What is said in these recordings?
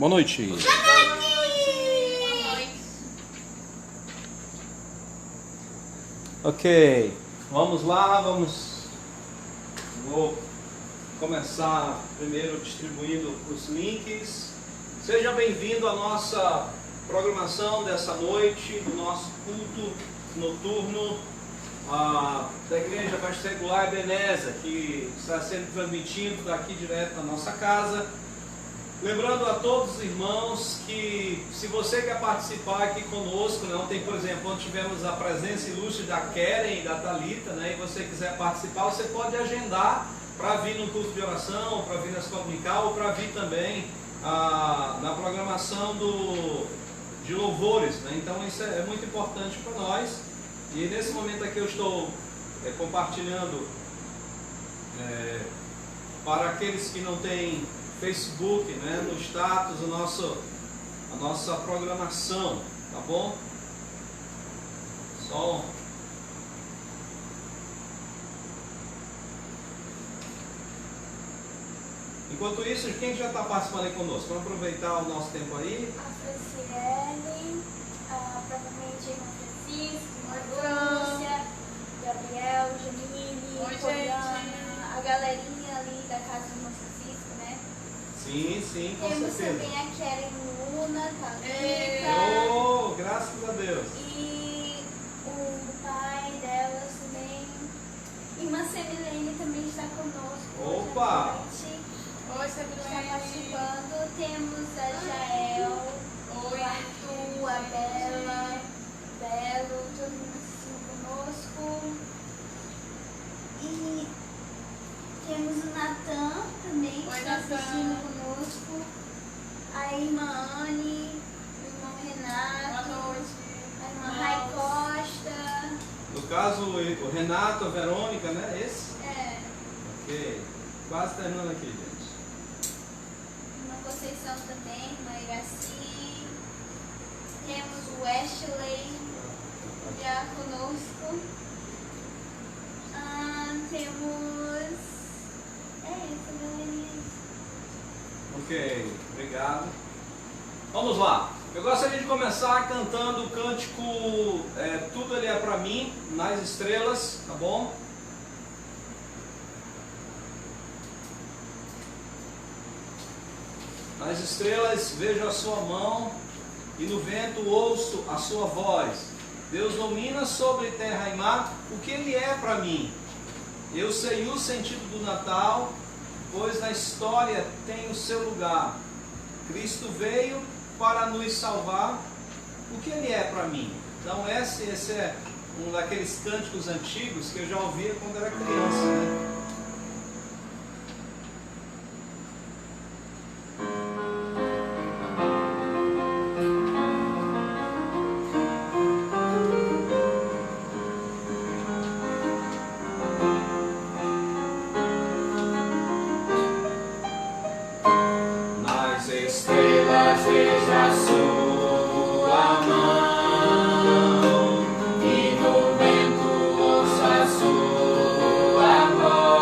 Boa noite. Boa noite. Ok, vamos lá, vou começar primeiro distribuindo os links. Seja bem-vindo à nossa programação dessa noite, do nosso culto noturno da Igreja Particular Ebenezer, que está sendo transmitido daqui direto da nossa casa. Lembrando a todos os irmãos que, se você quer participar aqui conosco, né, ontem, por exemplo, onde tivemos a presença ilustre da Keren e da Thalita, né, e você quiser participar, você pode agendar para vir no culto de oração, para vir na escola dominical, ou para vir também na programação de louvores, né? Então isso é muito importante para nós. E nesse momento aqui eu estou compartilhando para aqueles que não têm Facebook, né, no status, a nossa programação, tá bom? Só enquanto isso, quem já está participando aí conosco? Vamos aproveitar o nosso tempo aí. A Franciele, provavelmente a irmã Francisco, a Lúcia, Gabriel, Jamile, Poliana, a galerinha ali da casa do irmão Francisco, né? Sim, com Temos certeza. também a Keren Luna, Thalita. Oh, graças a Deus. E o pai delas também. Irmã Semilene também está conosco. Opa! Oi, está participando. Temos a Jael, o Arthur, a Bela, Belo, todo mundo assistindo conosco. E temos o Natan também, que está assistindo conosco. A irmã Anne, o irmão Renato, a irmã Rai Costa. No caso, o Renato, a Verônica, né? Esse? É. Ok. Quase terminando aqui, gente. Irmã Conceição também, irmã Iraci. Temos o Ashley já conosco. Temos. Isso, galerinha. Ok, obrigado. Vamos lá. Eu gostaria de começar cantando o cântico Tudo Ele É Pra Mim, nas estrelas, tá bom? Nas estrelas vejo a sua mão e no vento ouço a sua voz. Deus domina sobre terra e mar, o que Ele é para mim. Eu sei o sentido do Natal, pois na história tem o seu lugar. Cristo veio para nos salvar, o que Ele é para mim. Então esse é um daqueles cânticos antigos que eu já ouvia quando era criança, né? Sua mão, e no vento ouça a sua voz.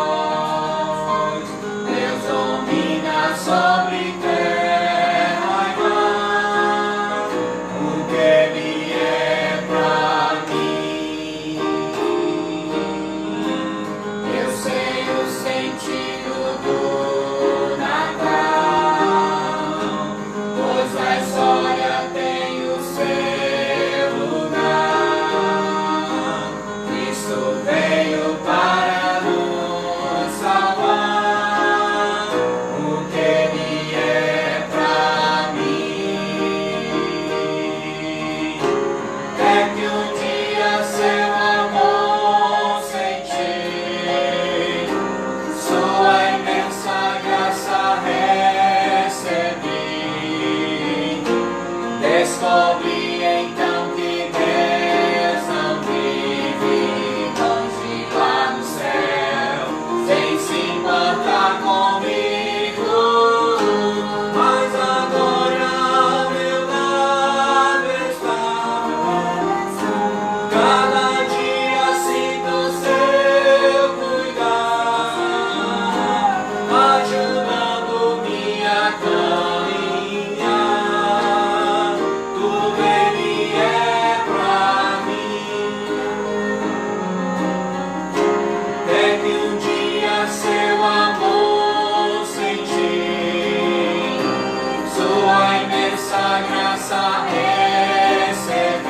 graça recebi.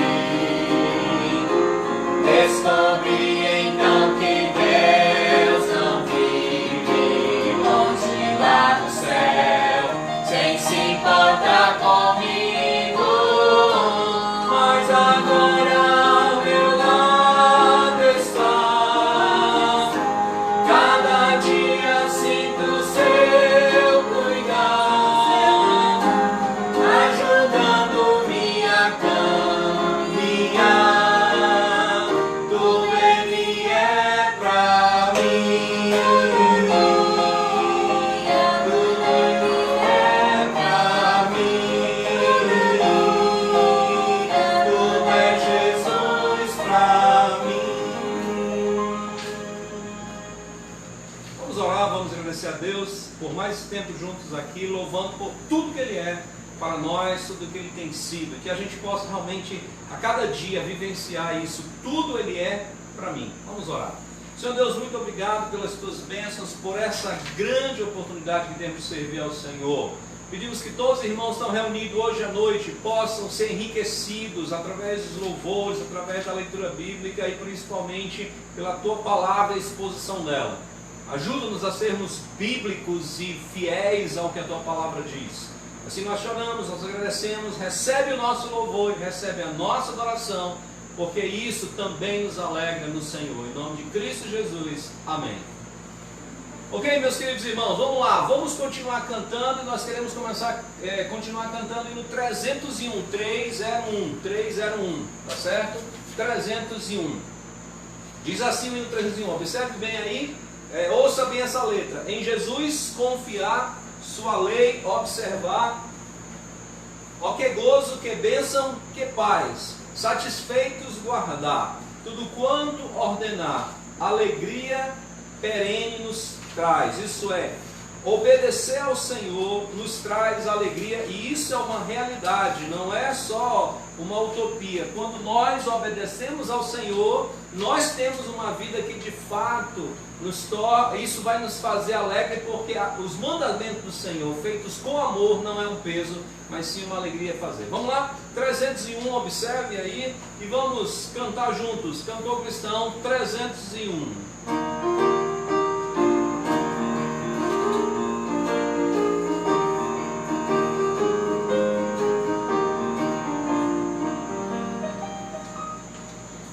Descobri então que Deus não vive longe lá do céu, sem se importar comigo. Mas agora ao meu lado está. Cada dia sinto seu cuidar, ajudando-me a caminhar. Tudo Ele é pra mim. Tudo Ele é pra mim. Tudo é Jesus pra mim. Vamos orar, vamos agradecer a Deus por mais esse tempo juntos aqui, louvando por tudo que Ele é para nós, tudo que Ele tem sido, que a gente possa realmente a cada dia vivenciar isso, tudo Ele é para mim. Vamos orar. Senhor Deus, muito obrigado pelas tuas bênçãos, por essa grande oportunidade que temos de servir ao Senhor. Pedimos que todos os irmãos que estão reunidos hoje à noite possam ser enriquecidos através dos louvores, através da leitura bíblica e principalmente pela tua palavra e exposição dela. Ajuda-nos a sermos bíblicos e fiéis ao que a tua palavra diz. Assim nós choramos, nós agradecemos, recebe o nosso louvor e recebe a nossa adoração, porque isso também nos alegra no Senhor. Em nome de Cristo Jesus, amém. Ok, meus queridos irmãos, vamos lá, vamos continuar cantando e nós queremos continuar cantando no 301, 301, tá certo? 301. Diz assim o hino 301, observe bem aí, ouça bem essa letra. Em Jesus confiar, sua lei observar, ó que gozo, que bênção, que paz, satisfeitos guardar, tudo quanto ordenar, alegria perene nos traz. Isso é, obedecer ao Senhor nos traz alegria, e isso é uma realidade, não é só uma utopia. Quando nós obedecemos ao Senhor, nós temos uma vida que de fato isso vai nos fazer alegre, porque os mandamentos do Senhor, feitos com amor, não é um peso, mas sim uma alegria fazer. Vamos lá, 301, observe aí, e vamos cantar juntos, cantor cristão, 301.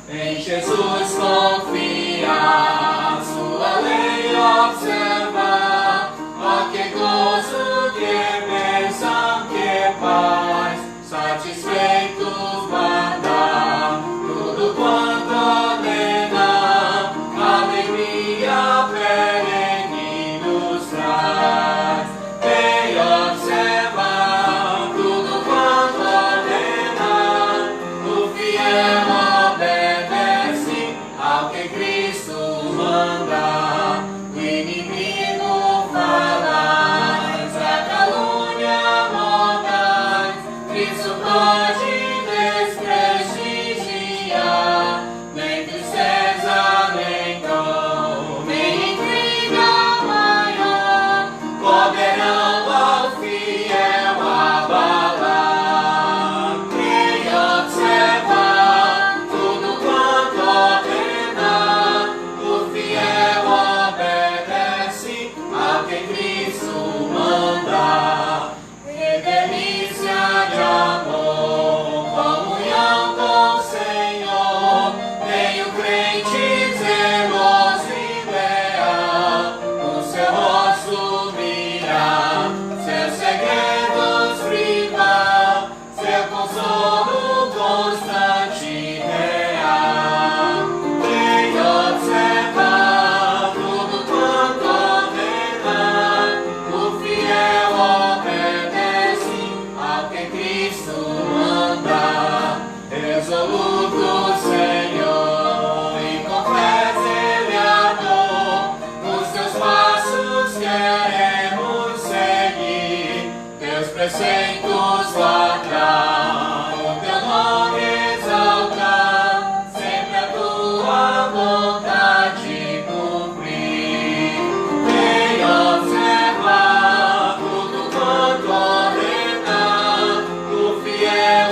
Em Jesus confiar, sua lei observar, ó que gozo, que bênção, que paz, satisfeitos guardar, tudo quanto ordenar, alegria perene nos traz. Bem observar, tudo quanto ordenar, o fiel obedece ao que Cristo manda. O inimigo fala, a calúnia mordaz, Cristo pode desprestigiar, nem tristeza, nem dor, nem intriga maior poderão ao fiel abalar. Quem observar tudo quanto ordenar, o fiel obedece ao que Cristo manda. Que delícia de amor, comunhão com o Senhor, tem o crente zeloso e leal, o seu rosto mirar, seus segredos privar, seu consolo constante e real. Quem observar tudo quanto ordenar, o fiel obedece ao que Cristo manda. Resoluto, Senhor, e com fé semeador, nos teus passos queremos seguir, teus preceitos guardar, o teu nome exaltar, sempre a tua vontade cumprir. Vem observar tudo quanto ordenar, o fiel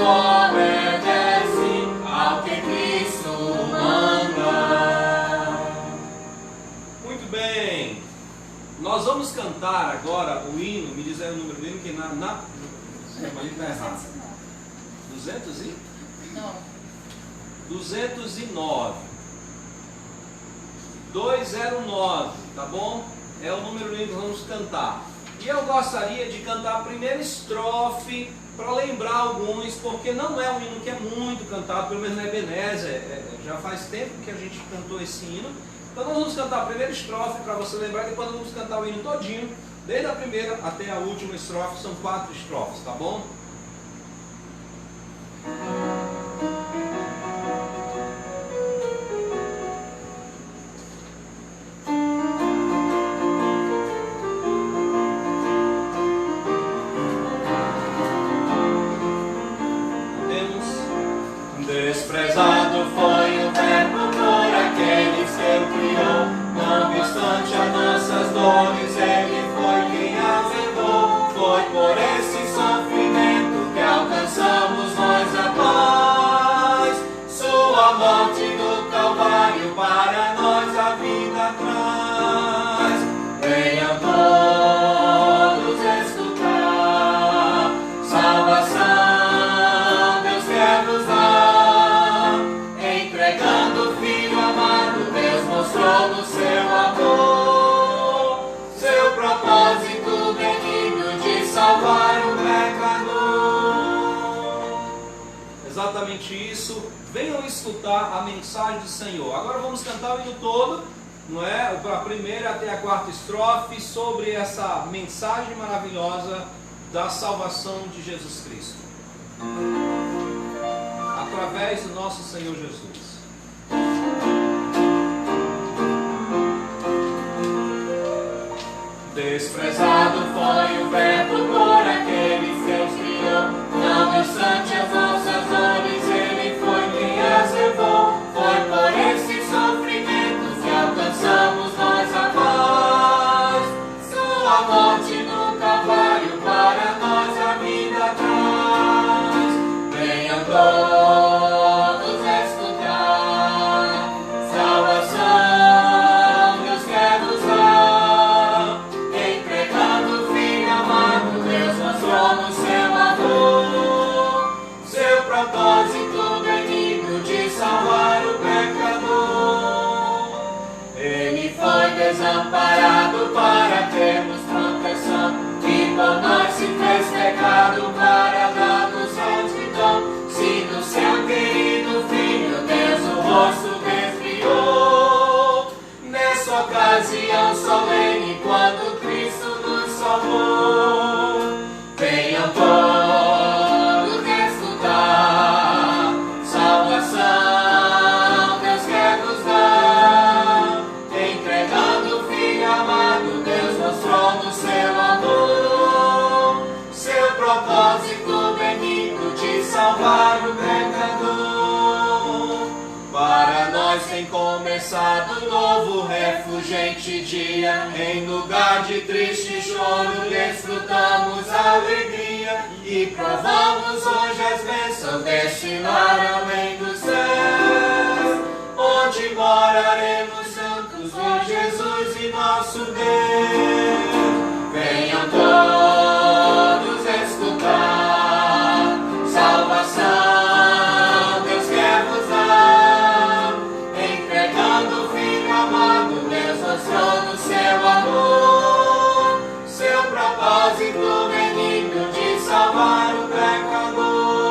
cantar agora o hino, me diz aí o número do hino, que mas está errado. 209. 209, tá bom? É o número do hino que vamos cantar. E eu gostaria de cantar a primeira estrofe para lembrar alguns, porque não é um hino que é muito cantado, pelo menos na Ebenezer. Já faz tempo que a gente cantou esse hino. Então nós vamos cantar a primeira estrofe para você lembrar, e depois nós vamos cantar o hino todinho, desde a primeira até a última estrofe, são 4 estrofes, tá bom? Desprezado foi o verbo por aqueles que ele criou, não obstante as nossas dores, ele foi quem as levou. Foi por esse sofrimento que alcançamos nós a paz. Sua morte no Calvário para nós a vida traz. Venham todos escutar, salvação Deus quer nos dar. Entregando o Filho amado, Deus mostrou no seu amor seu propósito benigno de salvar o pecador. Exatamente isso. Venham escutar a mensagem do Senhor. Agora vamos cantar o hino todo, não é? A primeira até a 4ª estrofe, sobre essa mensagem maravilhosa da salvação de Jesus Cristo, através do nosso Senhor Jesus. Desprezado foi o verbo por aqueles que Deus criou, não obstante as nossas dores, ele foi quem as levou. Foi por esses sofrimentos que alcançamos nós a paz. Sua morte no Calvário para nós a vida traz. Venham todos escutar, salvação Deus quer nos dar. Entregando o Filho amado, Deus mostrou no seu amor seu propósito benigno de salvar o pecador. Ele foi desamparado para termos proteção, e por nós se fez pecado para dar-nos retidão. Se do seu querido Filho Deus o rosto desviou, nessa ocasião solene quando Cristo nos salvou. Venham todos escutar, salvação Deus quer nos dar. Entregando o Filho amado, Deus mostrou no seu amor seu propósito benigno de salvar o pecador. Para nós tem começado novo refulgente dia, em lugar de triste choro desfrutamos a alegria, e provamos hoje as bênçãos deste lar além dos céus, onde moraremos santos com Jesus e nosso Deus. Venham todos escutar, salvação Deus quer nos dar. Entregando o Filho amado, Deus mostrou no seu amor seu propósito benigno de salvar o pecador.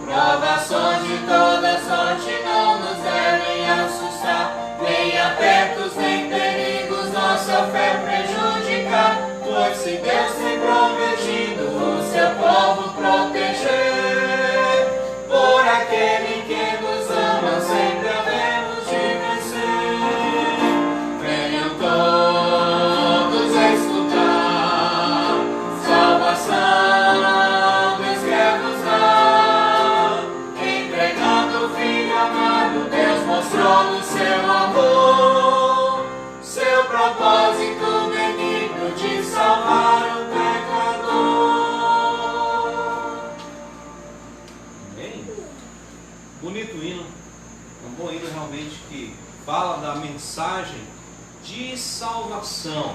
Provações de toda sorte não nos devem assustar, nem apertos nem perigos nossa fé prejudicar, pois se Deus tem prometido o seu povo proteger, por aquele que nos ama sempre havemos de vencer. Venham todos escutar, salvação Deus quer nos dar. Entregando o Filho amado, Deus mostrou no seu amor seu propósito benigno de salvar o pecador. Amém? Bonito hino, um bom hino realmente que fala da mensagem de salvação.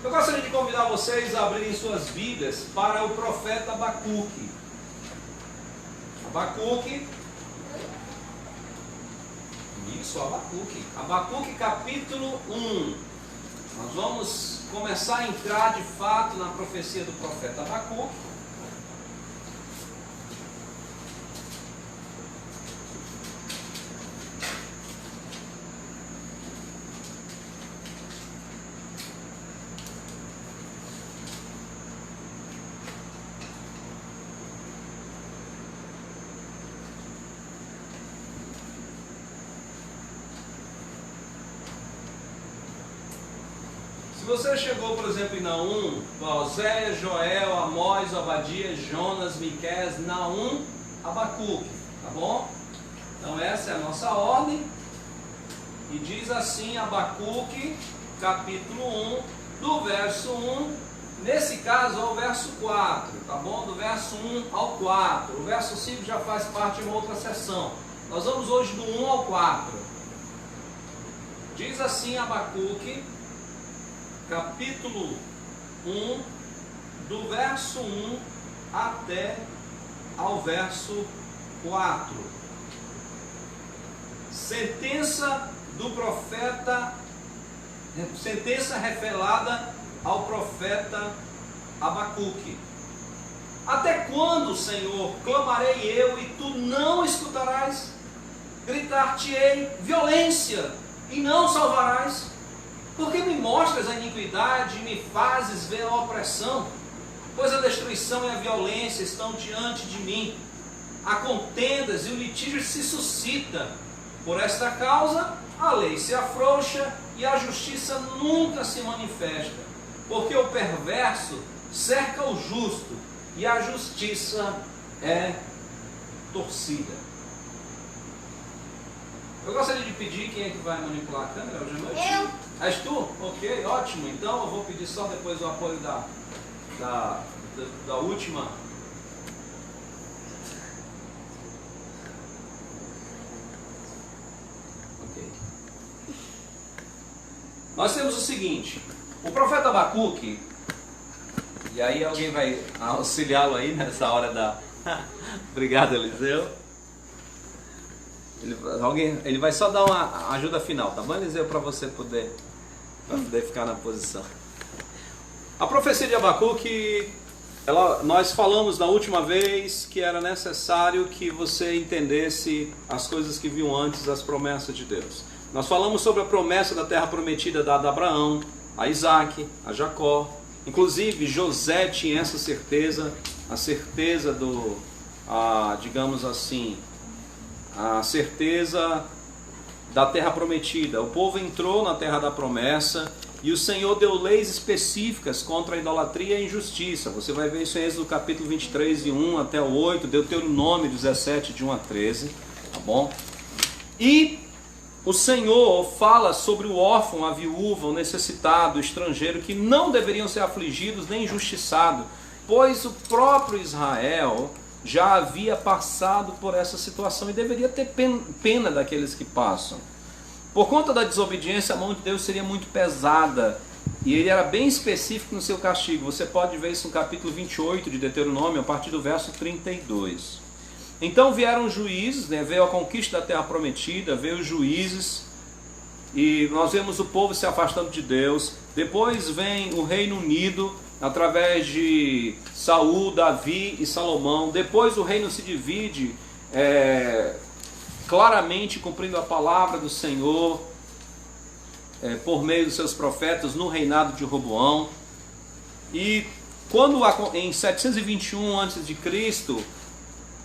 Eu gostaria de convidar vocês a abrirem suas Bíblias para o profeta Abacuque. Abacuque. Isso, Abacuque. Abacuque capítulo 1. Nós vamos começar a entrar de fato na profecia do profeta Abacuque. Se você chegou, por exemplo, em Naum, Oséias, Joel, Amós, Obadias, Jonas, Miqueias, Naum, Abacuque, tá bom? Então essa é a nossa ordem. E diz assim Abacuque, capítulo 1, do verso 1, nesse caso ao verso 4, tá bom? Do verso 1 ao 4. O verso 5 já faz parte de uma outra sessão. Nós vamos hoje do 1 ao 4. Diz assim Abacuque, capítulo 1, do verso 1 até ao verso 4. Sentença do profeta, sentença revelada ao profeta Abacuque. Até quando, Senhor, clamarei eu e tu não escutarás? Gritar-te-ei violência e não salvarás? Porque me mostras a iniquidade e me fazes ver a opressão? Pois a destruição e a violência estão diante de mim. Há contendas e o litígio se suscita. Por esta causa, a lei se afrouxa e a justiça nunca se manifesta. Porque o perverso cerca o justo e a justiça é torcida. Eu gostaria de pedir quem é que vai manipular a câmera hoje à noite? Eu. És tu? Ok, ótimo. Então eu vou pedir só depois o apoio da última. Ok. Nós temos o seguinte: o profeta Abacuque, e aí alguém vai auxiliá-lo aí nessa hora da... Obrigado, Eliseu. Ele vai só dar uma ajuda final, tá bom, Eliseu, para você poder ficar na posição. A profecia de Abacuque, nós falamos na última vez que era necessário que você entendesse as coisas que viam antes, as promessas de Deus. Nós falamos sobre a promessa da terra prometida dada a Abraão, a Isaac, a Jacó. Inclusive José tinha essa certeza, a certeza digamos assim, a certeza da terra prometida. O povo entrou na terra da promessa e o Senhor deu leis específicas contra a idolatria e a injustiça. Você vai ver isso em Êxodo capítulo 23, de 1 até o 8, Deuteronômio 17, de 1 a 13, tá bom? E o Senhor fala sobre o órfão, a viúva, o necessitado, o estrangeiro, que não deveriam ser afligidos nem injustiçados, pois o próprio Israel já havia passado por essa situação e deveria ter pena daqueles que passam. Por conta da desobediência, a mão de Deus seria muito pesada e ele era bem específico no seu castigo. Você pode ver isso no capítulo 28 de Deuteronômio, a partir do verso 32. Então vieram juízes, veio a conquista da terra prometida, veio os juízes e nós vemos o povo se afastando de Deus. Depois vem o Reino Unido, através de Saul, Davi e Salomão. Depois o reino se divide claramente cumprindo a palavra do Senhor por meio dos seus profetas no reinado de Roboão. E quando em 721 a.C.,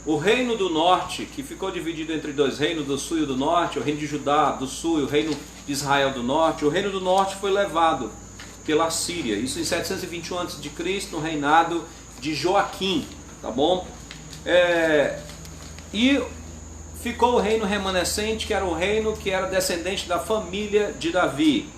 o reino do norte, que ficou dividido entre dois reinos, do sul e do norte, o reino de Judá do sul e o reino de Israel do norte, o reino do norte foi levado pela Síria, isso em 721 a.C., no reinado de Joaquim, tá bom? E ficou o reino remanescente, que era o reino que era descendente da família de Davi.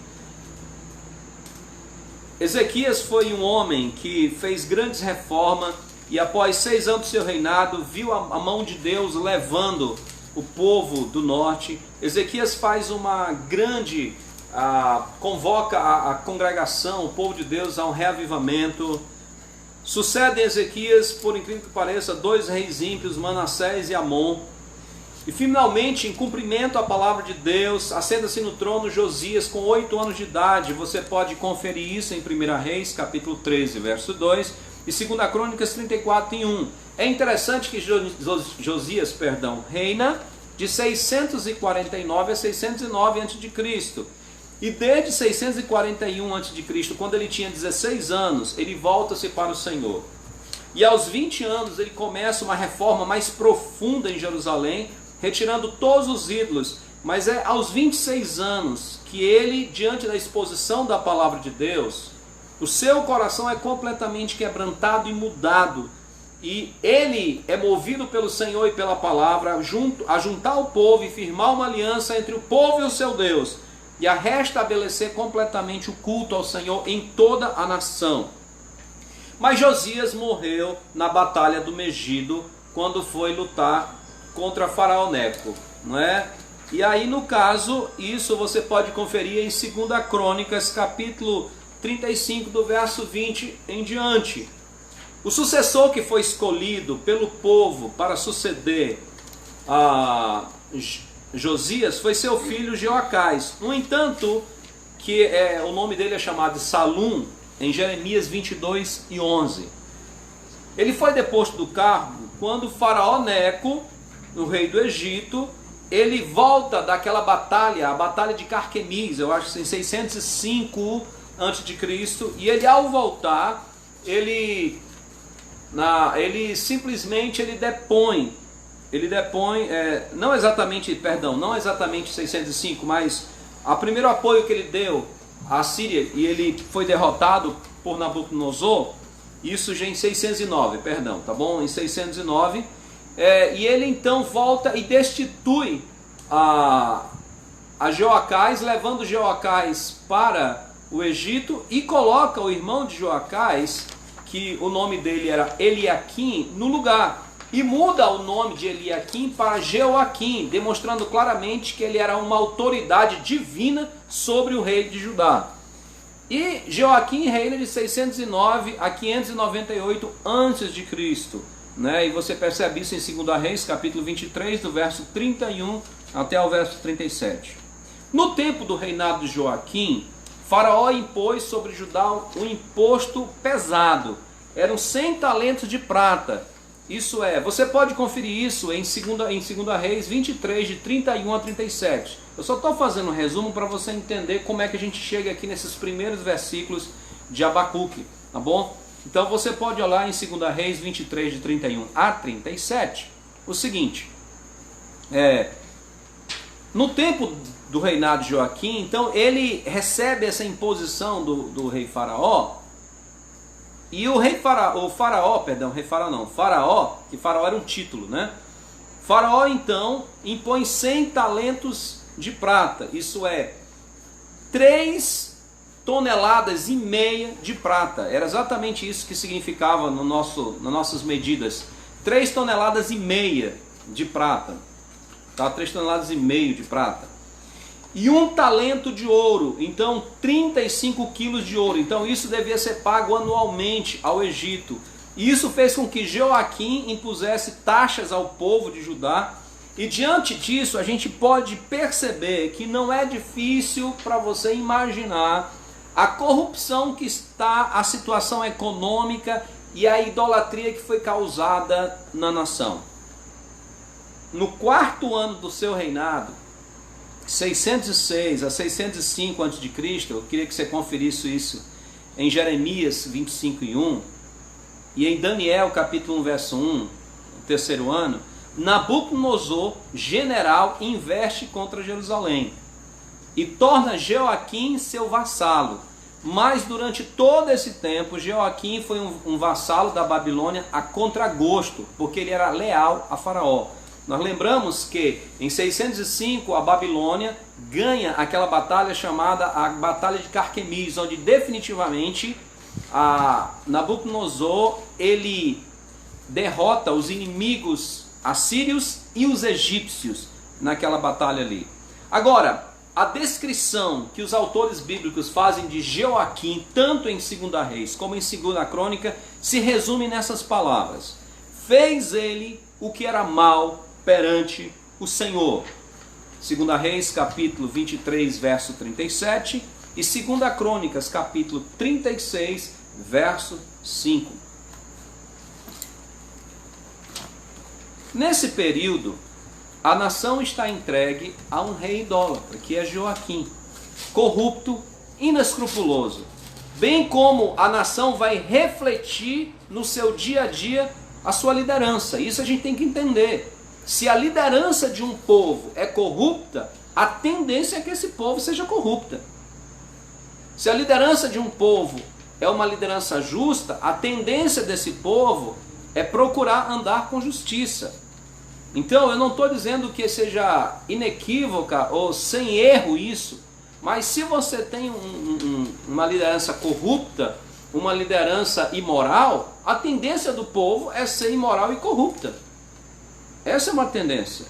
Ezequias foi um homem que fez grandes reformas e após 6 anos do seu reinado, viu a mão de Deus levando o povo do norte. Ezequias faz uma grande convoca a congregação, o povo de Deus, a um reavivamento. Sucede em Ezequias, por incrível que pareça, 2 reis ímpios, Manassés e Amon. E finalmente, em cumprimento à palavra de Deus, assenta-se no trono Josias com 8 anos de idade. Você pode conferir isso em 1 Reis, capítulo 13, verso 2, e 2 Crônicas 34, em 1. É interessante que Josias, reina de 649 a 609 a.C. E desde 641 a.C., quando ele tinha 16 anos, ele volta-se para o Senhor. E aos 20 anos ele começa uma reforma mais profunda em Jerusalém, retirando todos os ídolos. Mas é aos 26 anos que ele, diante da exposição da palavra de Deus, o seu coração é completamente quebrantado e mudado. E ele é movido pelo Senhor e pela palavra a juntar o povo e firmar uma aliança entre o povo e o seu Deus, e a restabelecer completamente o culto ao Senhor em toda a nação. Mas Josias morreu na batalha do Megido, quando foi lutar contra Faraó Neco, não é? E aí, no caso, isso você pode conferir em 2 Crônicas, capítulo 35, do verso 20 em diante. O sucessor que foi escolhido pelo povo para suceder a Josias foi seu filho Jeoacás. No entanto, o nome dele é chamado de Salum, em Jeremias 22 e 11. Ele foi deposto do cargo quando Faraó Neco, o rei do Egito, ele volta daquela batalha, a batalha de Carquemis, eu acho que em 605 a.C., e ele, ao voltar, ele simplesmente depõe, não exatamente 605, mas o primeiro apoio que ele deu à Síria, e ele foi derrotado por Nabucodonosor, isso já em 609, tá bom? Em 609, e ele então volta e destitui a Jeoacás, levando Jeoacás para o Egito, e coloca o irmão de Jeoacás, que o nome dele era Eliaquim, no lugar. E muda o nome de Eliaquim para Jeoaquim, demonstrando claramente que ele era uma autoridade divina sobre o rei de Judá. E Jeoaquim reina de 609 a 598 a.C., né? E você percebe isso em 2 Reis, capítulo 23, do verso 31 até o verso 37. No tempo do reinado de Joaquim, Faraó impôs sobre Judá um imposto pesado. Eram 100 talentos de prata. Isso é, você pode conferir isso em 2 Reis 23, de 31 a 37. Eu só estou fazendo um resumo para você entender como é que a gente chega aqui nesses primeiros versículos de Abacuque, tá bom? Então você pode olhar em 2 Reis 23, de 31 a 37, o seguinte. No tempo do reinado de Joaquim, então ele recebe essa imposição do rei Faraó. E Faraó, que Faraó era um título, né? Faraó então impõe 100 talentos de prata, isso é, 3,5 toneladas de prata. Era exatamente isso que significava nas nossas medidas. 3,5 toneladas de prata. Tá? 3,5 toneladas de prata. E 1 talento de ouro, então 35 quilos de ouro. Então isso devia ser pago anualmente ao Egito. E isso fez com que Joaquim impusesse taxas ao povo de Judá. E diante disso a gente pode perceber que não é difícil para você imaginar a corrupção que está, a situação econômica e a idolatria que foi causada na nação. No 4º ano do seu reinado, 606 a 605 a.C., eu queria que você conferisse isso em Jeremias 25 e 1, e em Daniel capítulo 1, verso 1, no 3º ano, Nabucodonosor, general, investe contra Jerusalém e torna Jeoaquim seu vassalo. Mas durante todo esse tempo, Jeoaquim foi um vassalo da Babilônia a contragosto, porque ele era leal a Faraó. Nós lembramos que em 605 a Babilônia ganha aquela batalha chamada a Batalha de Carquemis, onde definitivamente Nabucodonosor ele derrota os inimigos assírios e os egípcios naquela batalha ali. Agora, a descrição que os autores bíblicos fazem de Jeoaquim, tanto em 2 Reis como em 2 Crônica, se resume nessas palavras: fez ele o que era mal perante o Senhor. 2 Reis, capítulo 23, verso 37, e 2 Crônicas, capítulo 36, verso 5. Nesse período, a nação está entregue a um rei idólatra, que é Jeoaquim, corrupto, inescrupuloso. Bem como a nação vai refletir no seu dia a dia a sua liderança. Isso a gente tem que entender. Se a liderança de um povo é corrupta, a tendência é que esse povo seja corrupta. Se a liderança de um povo é uma liderança justa, a tendência desse povo é procurar andar com justiça. Então, eu não estou dizendo que seja inequívoca ou sem erro isso, mas se você tem uma liderança corrupta, uma liderança imoral, a tendência do povo é ser imoral e corrupta. Essa é uma tendência.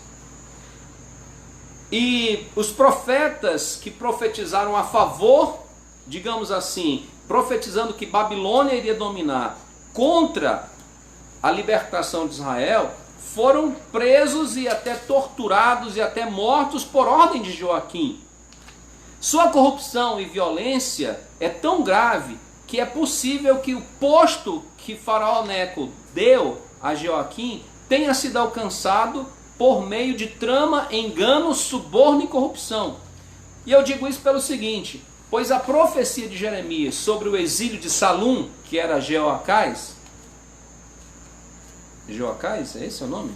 E os profetas que profetizaram a favor, digamos assim, profetizando que Babilônia iria dominar contra a libertação de Israel, foram presos e até torturados e até mortos por ordem de Jeoaquim. Sua corrupção e violência é tão grave que é possível que o posto que Faraó Neco deu a Jeoaquim tenha sido alcançado por meio de trama, engano, suborno e corrupção. E eu digo isso pelo seguinte: pois a profecia de Jeremias sobre o exílio de Salum, que era Jeoacás, é esse o nome?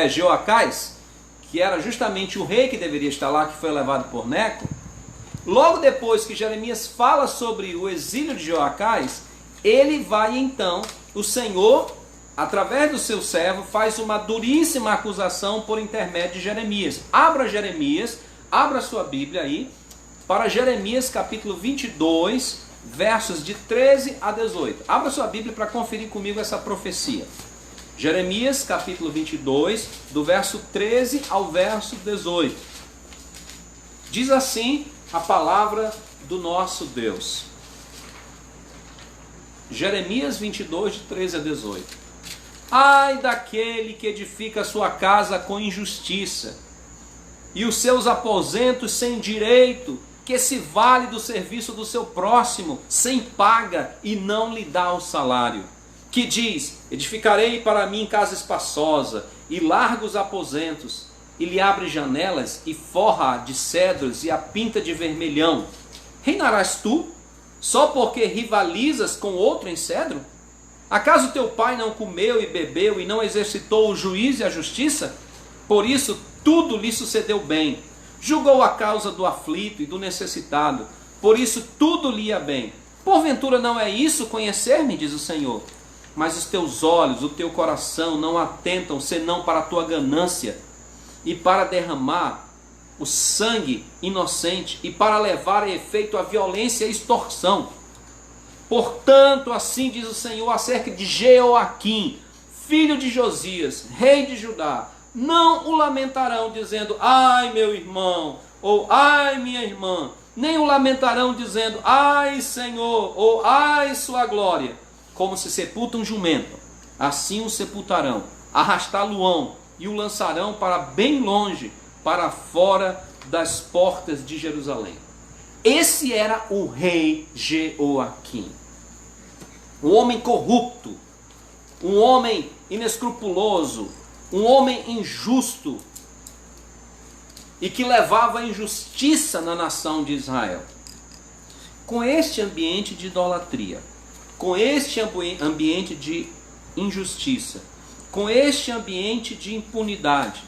Jeoacás, que era justamente o rei que deveria estar lá, que foi levado por Neco. Logo depois que Jeremias fala sobre o exílio de Jeoacás, ele vai então, o Senhor, através do seu servo, faz uma duríssima acusação por intermédio de Jeremias. Abra sua Bíblia aí, para Jeremias capítulo 22, versos de 13 a 18. Abra sua Bíblia para conferir comigo essa profecia. Jeremias capítulo 22, do verso 13 ao verso 18. Diz assim a palavra do nosso Deus. Jeremias 22, de 13 a 18. Ai daquele que edifica a sua casa com injustiça, e os seus aposentos sem direito, que se vale do serviço do seu próximo, sem paga, e não lhe dá o salário. Que diz: edificarei para mim casa espaçosa, e largos aposentos, e lhe abre janelas, e forra de cedros, e a pinta de vermelhão. Reinarás tu, só porque rivalizas com outro em cedro? Acaso teu pai não comeu e bebeu, e não exercitou o juízo e a justiça? Por isso tudo lhe sucedeu bem. Julgou a causa do aflito e do necessitado, por isso tudo lhe ia bem. Porventura não é isso conhecer-me, diz o Senhor? Mas os teus olhos, o teu coração não atentam senão para a tua ganância, e para derramar o sangue inocente, e para levar a efeito a violência e a extorsão. Portanto, assim diz o Senhor acerca de Jeoaquim, filho de Josias, rei de Judá: não o lamentarão dizendo, ai meu irmão, ou ai minha irmã, nem o lamentarão dizendo, ai Senhor, ou ai sua glória. Como se sepulta um jumento, assim o sepultarão, arrastá-lo-ão e o lançarão para bem longe, para fora das portas de Jerusalém. Esse era o rei Jeoaquim, um homem corrupto, um homem inescrupuloso, um homem injusto, e que levava a injustiça na nação de Israel. Com este ambiente de idolatria, com este ambiente de injustiça, com este ambiente de impunidade,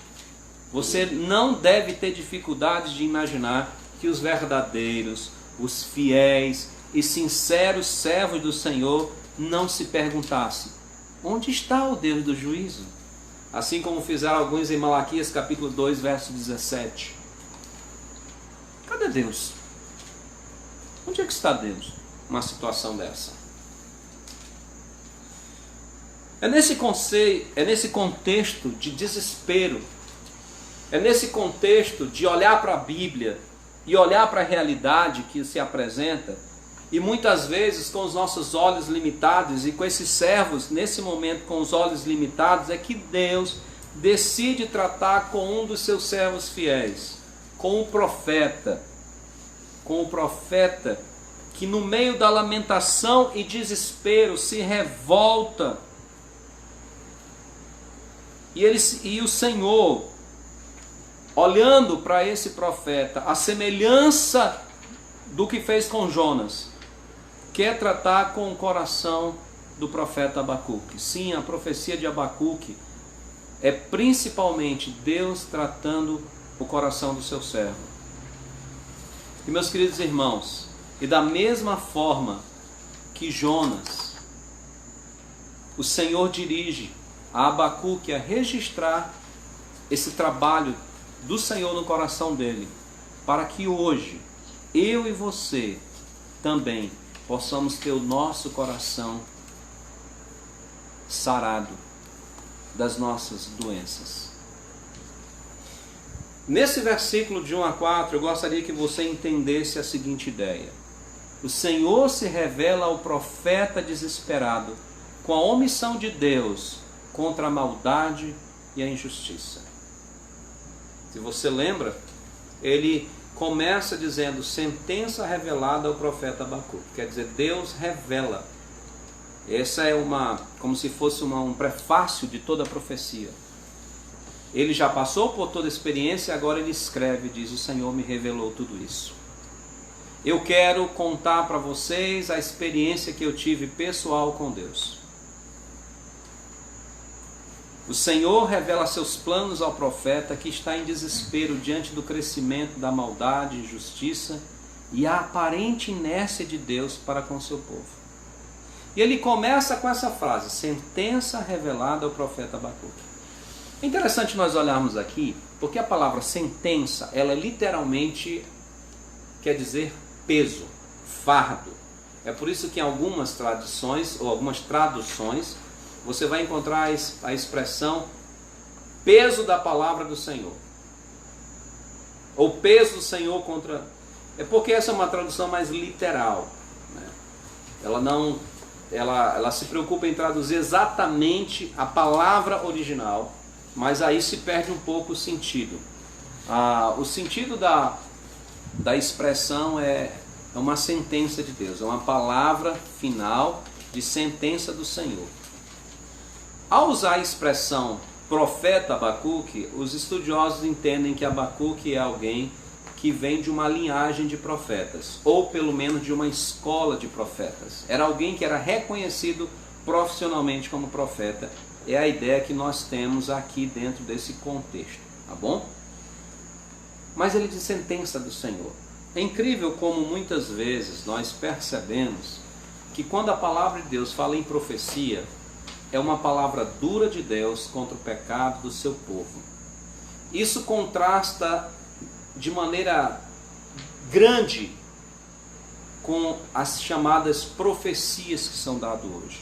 você não deve ter dificuldade de imaginar que os verdadeiros, os fiéis e sinceros servos do Senhor não se perguntassem: onde está o Deus do juízo? Assim como fizeram alguns em Malaquias capítulo 2, verso 17. Cadê Deus? Onde é que está Deus numa situação dessa? É nesse contexto de desespero, É nesse contexto de olhar para a Bíblia e olhar para a realidade que se apresenta, e muitas vezes com os nossos olhos limitados, e com esses servos, nesse momento com os olhos limitados, é que Deus decide tratar com um dos seus servos fiéis, com o profeta que no meio da lamentação e desespero se revolta. E o Senhor, olhando para esse profeta, a semelhança do que fez com Jonas, quer tratar com o coração do profeta Abacuque. Sim, a profecia de Abacuque é principalmente Deus tratando o coração do seu servo. E meus queridos irmãos, e da mesma forma que Jonas, o Senhor dirige a Abacuque a registrar esse trabalho do Senhor no coração dele, para que hoje, eu e você também possamos ter o nosso coração sarado das nossas doenças. Nesse versículo de 1 a 4, eu gostaria que você entendesse a seguinte ideia. O Senhor se revela ao profeta desesperado com a omissão de Deus contra a maldade e a injustiça. Se você lembra, ele começa dizendo sentença revelada ao profeta Abacuque. Quer dizer, Deus revela. Essa é como se fosse um prefácio de toda a profecia. Ele já passou por toda a experiência e agora ele escreve e diz: o Senhor me revelou tudo isso. Eu quero contar para vocês a experiência que eu tive pessoal com Deus. O Senhor revela seus planos ao profeta que está em desespero diante do crescimento da maldade, injustiça e a aparente inércia de Deus para com seu povo. E ele começa com essa frase, sentença revelada ao profeta Abacuque. É interessante nós olharmos aqui, porque a palavra sentença, ela literalmente quer dizer peso, fardo. É por isso que em algumas tradições, ou algumas traduções, você vai encontrar a expressão peso da palavra do Senhor. Ou peso do Senhor contra... É porque essa é uma tradução mais literal, né? Ela se preocupa em traduzir exatamente a palavra original, mas aí se perde um pouco o sentido. O sentido da expressão é uma sentença de Deus, é uma palavra final de sentença do Senhor. Ao usar a expressão profeta Abacuque, os estudiosos entendem que Abacuque é alguém que vem de uma linhagem de profetas, ou pelo menos de uma escola de profetas. Era alguém que era reconhecido profissionalmente como profeta. É a ideia que nós temos aqui dentro desse contexto, tá bom? Mas ele diz sentença do Senhor. É incrível como muitas vezes nós percebemos que quando a palavra de Deus fala em profecia, é uma palavra dura de Deus contra o pecado do seu povo. Isso contrasta de maneira grande com as chamadas profecias que são dadas hoje.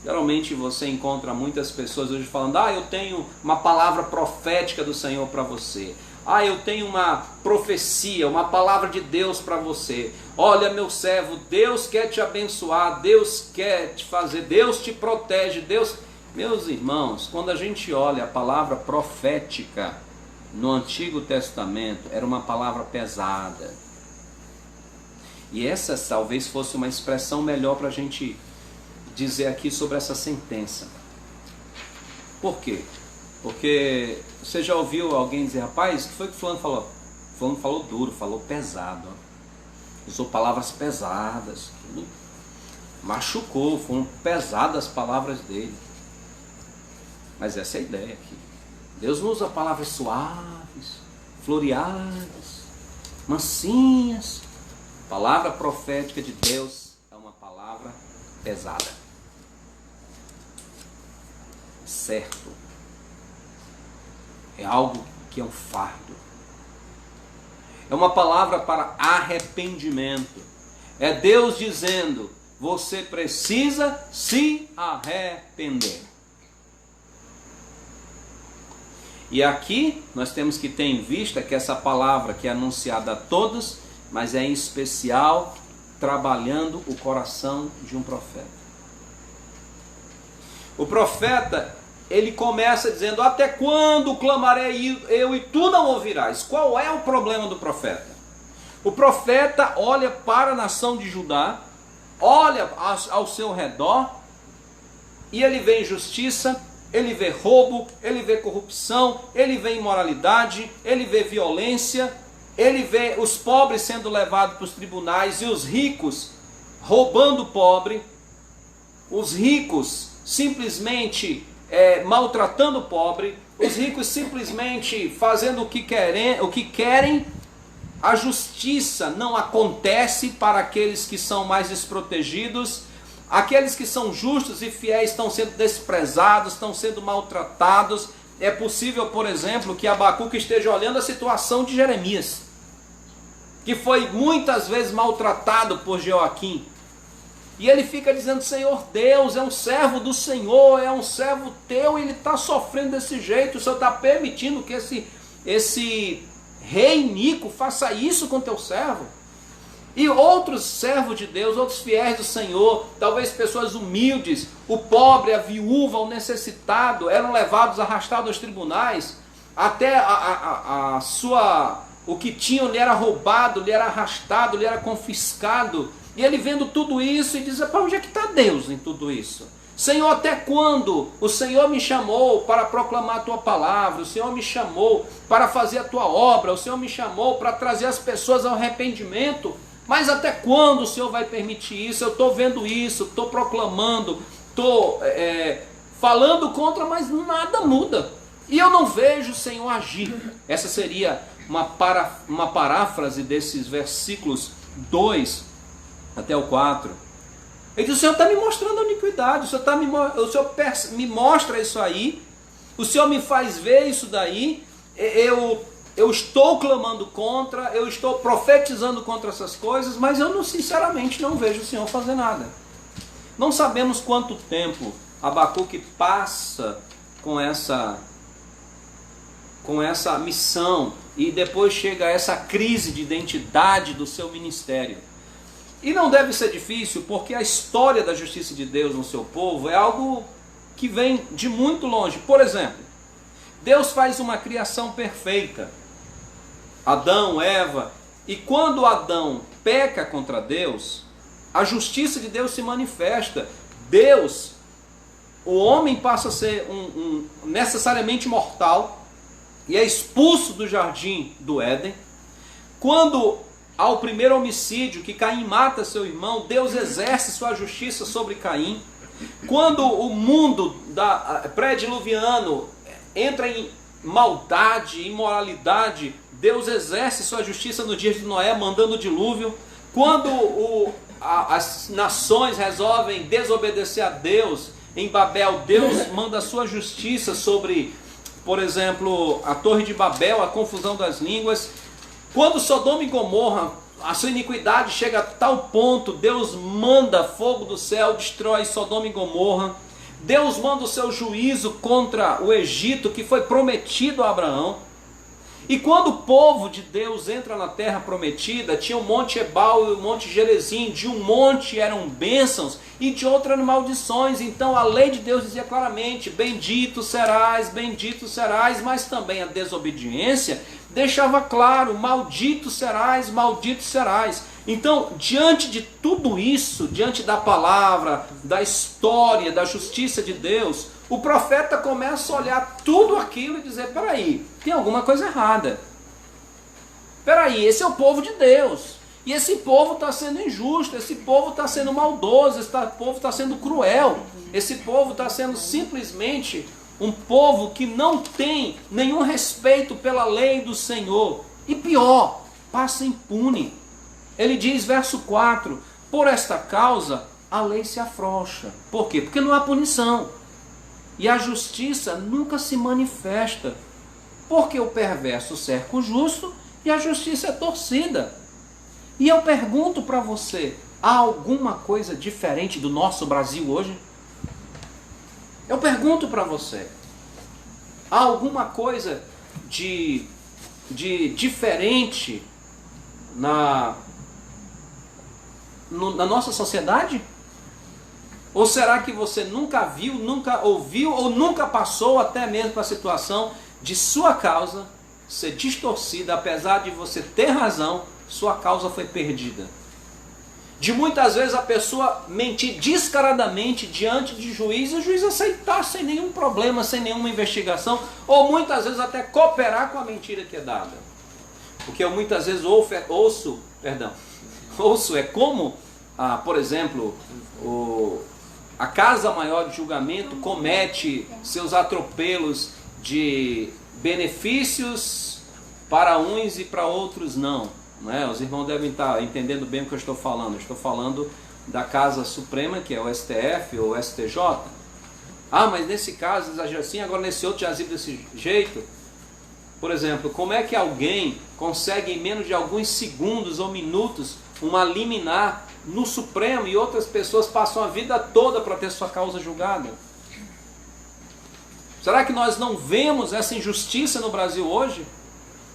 Geralmente você encontra muitas pessoas hoje falando: eu tenho uma palavra profética do Senhor para você. Eu tenho uma profecia, uma palavra de Deus para você. Olha, meu servo, Deus quer te abençoar, Deus quer te fazer, Deus te protege, Deus... Meus irmãos, quando a gente olha a palavra profética no Antigo Testamento, era uma palavra pesada. E essa talvez fosse uma expressão melhor para a gente dizer aqui sobre essa sentença. Por quê? Porque você já ouviu alguém dizer: rapaz, o que foi que fulano falou? Fulano falou duro, falou pesado, usou palavras pesadas, machucou, foram pesadas as palavras dele. Mas essa é a ideia aqui. Deus não usa palavras suaves, floreadas, mansinhas. A palavra profética de Deus é uma palavra pesada. Certo. É algo que é um fardo. É uma palavra para arrependimento. É Deus dizendo: você precisa se arrepender. E aqui nós temos que ter em vista que essa palavra que é anunciada a todos, mas é em especial trabalhando o coração de um profeta. O profeta, ele começa dizendo: até quando clamarei eu e tu não ouvirás? Qual é o problema do profeta? O profeta olha para a nação de Judá, olha ao seu redor, e ele vê injustiça, ele vê roubo, ele vê corrupção, ele vê imoralidade, ele vê violência, ele vê os pobres sendo levados para os tribunais e os ricos roubando o pobre, os ricos simplesmente maltratando o pobre, os ricos simplesmente fazendo o que querem. A justiça não acontece para aqueles que são mais desprotegidos. Aqueles que são justos e fiéis estão sendo desprezados, estão sendo maltratados. É possível, por exemplo, que Abacuque esteja olhando a situação de Jeremias, que foi muitas vezes maltratado por Joaquim. E ele fica dizendo: Senhor Deus, é um servo do Senhor, é um servo teu, e ele está sofrendo desse jeito. O Senhor está permitindo que esse rei Nico faça isso com teu servo? E outros servos de Deus, outros fiéis do Senhor, talvez pessoas humildes, o pobre, a viúva, o necessitado, eram levados, arrastados aos tribunais, até o que tinham lhe era roubado, lhe era arrastado, lhe era confiscado. E ele vendo tudo isso e diz: para onde é que está Deus em tudo isso? Senhor, até quando? O Senhor me chamou para proclamar a tua palavra, o Senhor me chamou para fazer a tua obra, o Senhor me chamou para trazer as pessoas ao arrependimento. Mas até quando o Senhor vai permitir isso? Eu estou vendo isso, estou proclamando, estou falando contra, mas nada muda. E eu não vejo o Senhor agir. Essa seria uma paráfrase desses versículos 2 até o 4. Ele diz: o Senhor está me mostrando a iniquidade, o Senhor me mostra isso aí, o Senhor me faz ver isso daí, eu estou clamando contra, eu estou profetizando contra essas coisas, mas eu sinceramente não vejo o Senhor fazer nada. Não sabemos quanto tempo Abacuque passa com essa missão, e depois chega a essa crise de identidade do seu ministério. E não deve ser difícil, porque a história da justiça de Deus no seu povo é algo que vem de muito longe. Por exemplo, Deus faz uma criação perfeita, Adão, Eva, e quando Adão peca contra Deus, a justiça de Deus se manifesta. O homem passa a ser necessariamente mortal e é expulso do jardim do Éden. Quando há o primeiro homicídio, que Caim mata seu irmão, Deus exerce sua justiça sobre Caim. Quando o mundo pré-diluviano entra em maldade, imoralidade, Deus exerce sua justiça no dia de Noé, mandando o dilúvio. Quando as nações resolvem desobedecer a Deus, em Babel, Deus manda a sua justiça sobre, por exemplo, a Torre de Babel, a confusão das línguas. Quando Sodoma e Gomorra, a sua iniquidade chega a tal ponto, Deus manda fogo do céu, destrói Sodoma e Gomorra. Deus manda o seu juízo contra o Egito, que foi prometido a Abraão. E quando o povo de Deus entra na terra prometida, tinha o Monte Ebal e o Monte Gerezim. De um monte eram bênçãos e de outro eram maldições. Então a lei de Deus dizia claramente: bendito serás, mas também a desobediência deixava claro: maldito serás, maldito serás. Então, diante de tudo isso, diante da palavra, da história, da justiça de Deus, o profeta começa a olhar tudo aquilo e dizer: peraí, tem alguma coisa errada. Peraí, esse é o povo de Deus. E esse povo está sendo injusto, esse povo está sendo maldoso, esse povo está sendo cruel. Esse povo está sendo simplesmente um povo que não tem nenhum respeito pela lei do Senhor. E pior, passa impune. Ele diz, verso 4, por esta causa a lei se afrouxa. Por quê? Porque não há punição. E a justiça nunca se manifesta. Porque o perverso cerca o justo e a justiça é torcida. E eu pergunto para você, há alguma coisa diferente do nosso Brasil hoje? Eu pergunto para você, Há alguma coisa de diferente na nossa sociedade? Ou será que você nunca viu, nunca ouviu ou nunca passou até mesmo para a situação de sua causa ser distorcida, apesar de você ter razão, sua causa foi perdida? De muitas vezes a pessoa mentir descaradamente diante de juiz e o juiz aceitar sem nenhum problema, sem nenhuma investigação, ou muitas vezes até cooperar com a mentira que é dada. Porque eu muitas vezes ouço é como, por exemplo, a Casa Maior de Julgamento comete seus atropelos de benefícios para uns e para outros não. Os irmãos devem estar entendendo bem o que eu estou falando. Eu estou falando da Casa Suprema, que é o STF ou o STJ. Mas nesse caso exagera assim, agora nesse outro já existe desse jeito. Por exemplo, como é que alguém consegue em menos de alguns segundos ou minutos uma liminar no Supremo e outras pessoas passam a vida toda para ter sua causa julgada? Será que nós não vemos essa injustiça no Brasil hoje?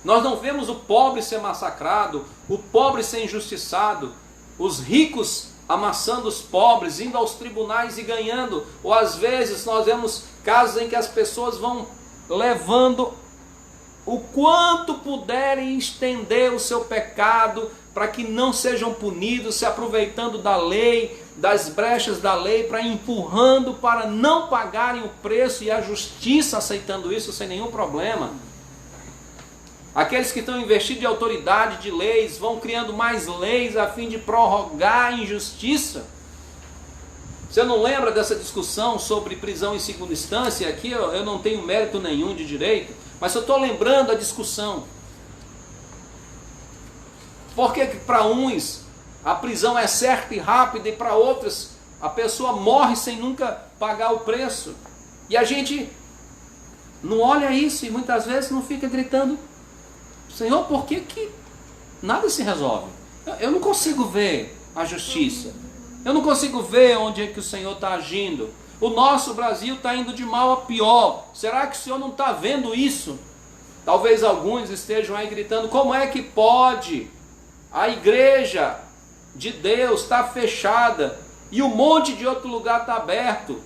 Nós não vemos o pobre ser massacrado, o pobre ser injustiçado, os ricos amassando os pobres, indo aos tribunais e ganhando. Ou às vezes nós vemos casos em que as pessoas vão levando o quanto puderem estender o seu pecado para que não sejam punidos, se aproveitando da lei, das brechas da lei, para empurrando para não pagarem o preço, e a justiça aceitando isso sem nenhum problema. Aqueles que estão investidos em autoridade de leis vão criando mais leis a fim de prorrogar a injustiça. Você não lembra dessa discussão sobre prisão em segunda instância? Aqui eu não tenho mérito nenhum de direito, mas eu estou lembrando a discussão. Por que para uns a prisão é certa e rápida e para outros a pessoa morre sem nunca pagar o preço? E a gente não olha isso e muitas vezes não fica gritando: Senhor, por que nada se resolve? Eu não consigo ver a justiça. Eu não consigo ver onde é que o Senhor está agindo. O nosso Brasil está indo de mal a pior. Será que o Senhor não está vendo isso? Talvez alguns estejam aí gritando: como é que pode? A igreja de Deus está fechada e um monte de outro lugar está aberto.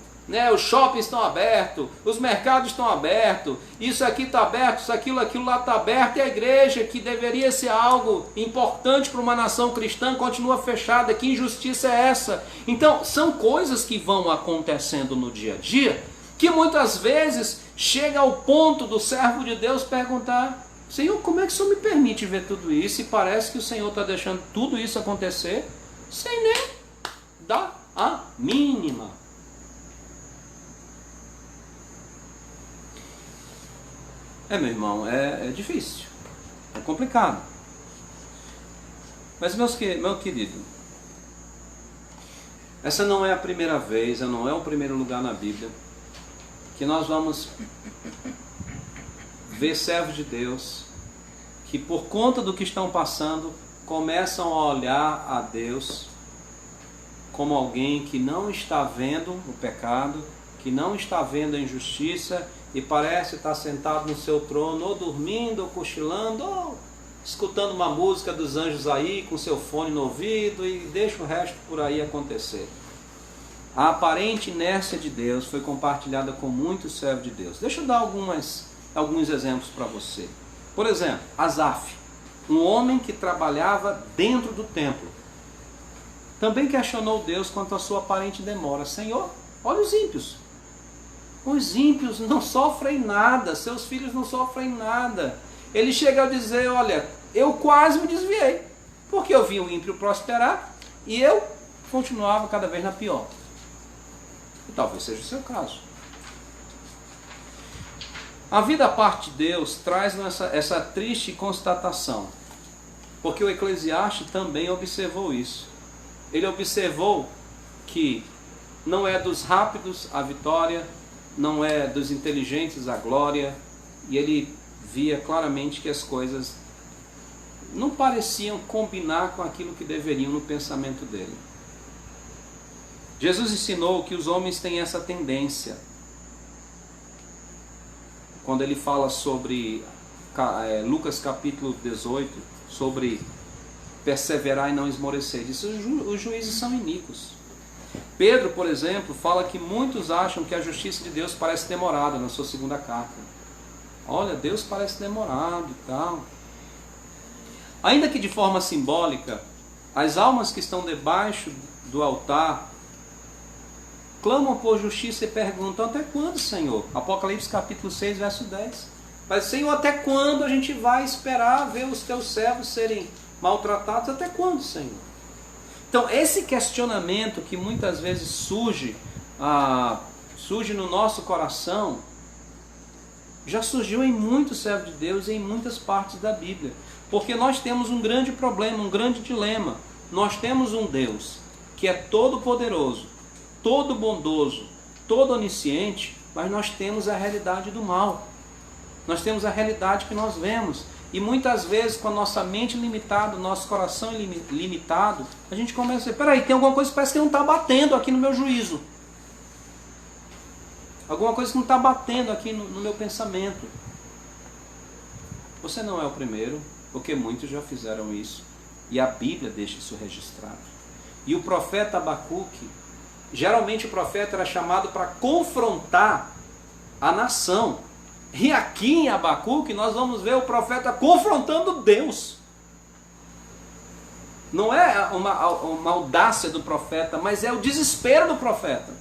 Os shoppings estão abertos, os mercados estão abertos, isso aqui está aberto, isso aquilo lá está aberto, e a igreja, que deveria ser algo importante para uma nação cristã, continua fechada. Que injustiça é essa? Então, são coisas que vão acontecendo no dia a dia, que muitas vezes chega ao ponto do servo de Deus perguntar: Senhor, como é que o Senhor me permite ver tudo isso? E parece que o Senhor está deixando tudo isso acontecer sem nem dar a mínima. Meu irmão, é difícil, é complicado. Mas meu querido, essa não é a primeira vez, não é o primeiro lugar na Bíblia que nós vamos ver servos de Deus que, por conta do que estão passando, começam a olhar a Deus como alguém que não está vendo o pecado, que não está vendo a injustiça, e parece estar sentado no seu trono, ou dormindo, ou cochilando, ou escutando uma música dos anjos aí, com seu fone no ouvido, e deixa o resto por aí acontecer. A aparente inércia de Deus foi compartilhada com muitos servos de Deus. Deixa eu dar alguns exemplos para você. Por exemplo, Asaf, um homem que trabalhava dentro do templo, também questionou Deus quanto à sua aparente demora. Senhor, olha os ímpios. Os ímpios não sofrem nada, seus filhos não sofrem nada. Ele chega a dizer: olha, eu quase me desviei, porque eu vi o ímpio prosperar e eu continuava cada vez na pior. E talvez seja o seu caso. A vida à parte de Deus traz essa triste constatação, porque o Eclesiastes também observou isso. Ele observou que não é dos rápidos a vitória, não é dos inteligentes a glória, e ele via claramente que as coisas não pareciam combinar com aquilo que deveriam no pensamento dele. Jesus ensinou que os homens têm essa tendência quando ele fala sobre Lucas capítulo 18, sobre perseverar e não esmorecer. Ele diz: os juízes são iníquos. Pedro, por exemplo, fala que muitos acham que a justiça de Deus parece demorada na sua segunda carta. Olha, Deus parece demorado e tal. Ainda que de forma simbólica, as almas que estão debaixo do altar clamam por justiça e perguntam: até quando, Senhor? Apocalipse capítulo 6, verso 10. Mas, Senhor, até quando a gente vai esperar ver os teus servos serem maltratados? Até quando, Senhor? Então, esse questionamento que muitas vezes surge no nosso coração, já surgiu em muitos servos de Deus e em muitas partes da Bíblia. Porque nós temos um grande problema, um grande dilema. Nós temos um Deus que é todo poderoso, todo bondoso, todo onisciente, mas nós temos a realidade do mal. Nós temos a realidade que nós vemos. E muitas vezes, com a nossa mente limitada, o nosso coração limitado, a gente começa a dizer: peraí, tem alguma coisa que parece que não está batendo aqui no meu juízo. Alguma coisa que não está batendo aqui no meu pensamento. Você não é o primeiro, porque muitos já fizeram isso. E a Bíblia deixa isso registrado. E o profeta Abacuque, geralmente o profeta era chamado para confrontar a nação. E aqui em Abacuque nós vamos ver o profeta confrontando Deus. Não é uma audácia do profeta, mas é o desespero do profeta.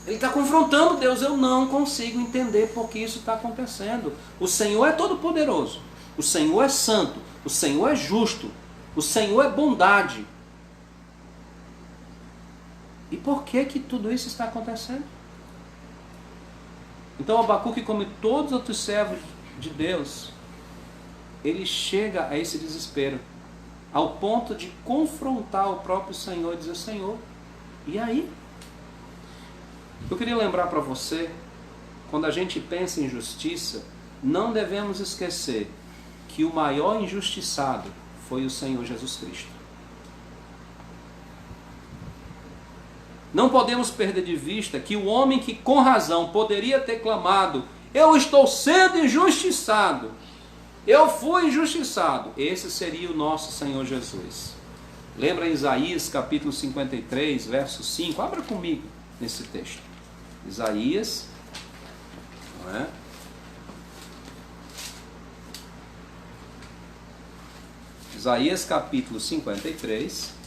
Ele está confrontando Deus. Eu não consigo entender por que isso está acontecendo. O Senhor é todo poderoso. O Senhor é santo. O Senhor é justo. O Senhor é bondade. E por que tudo isso está acontecendo? Então Abacuque, como todos os outros servos de Deus, ele chega a esse desespero, ao ponto de confrontar o próprio Senhor e dizer: Senhor, e aí? Eu queria lembrar para você, quando a gente pensa em justiça, não devemos esquecer que o maior injustiçado foi o Senhor Jesus Cristo. Não podemos perder de vista que o homem que com razão poderia ter clamado: eu estou sendo injustiçado, eu fui injustiçado, esse seria o nosso Senhor Jesus. Lembra Isaías capítulo 53, verso 5? Abra comigo nesse texto. Isaías, não é? Isaías capítulo 53,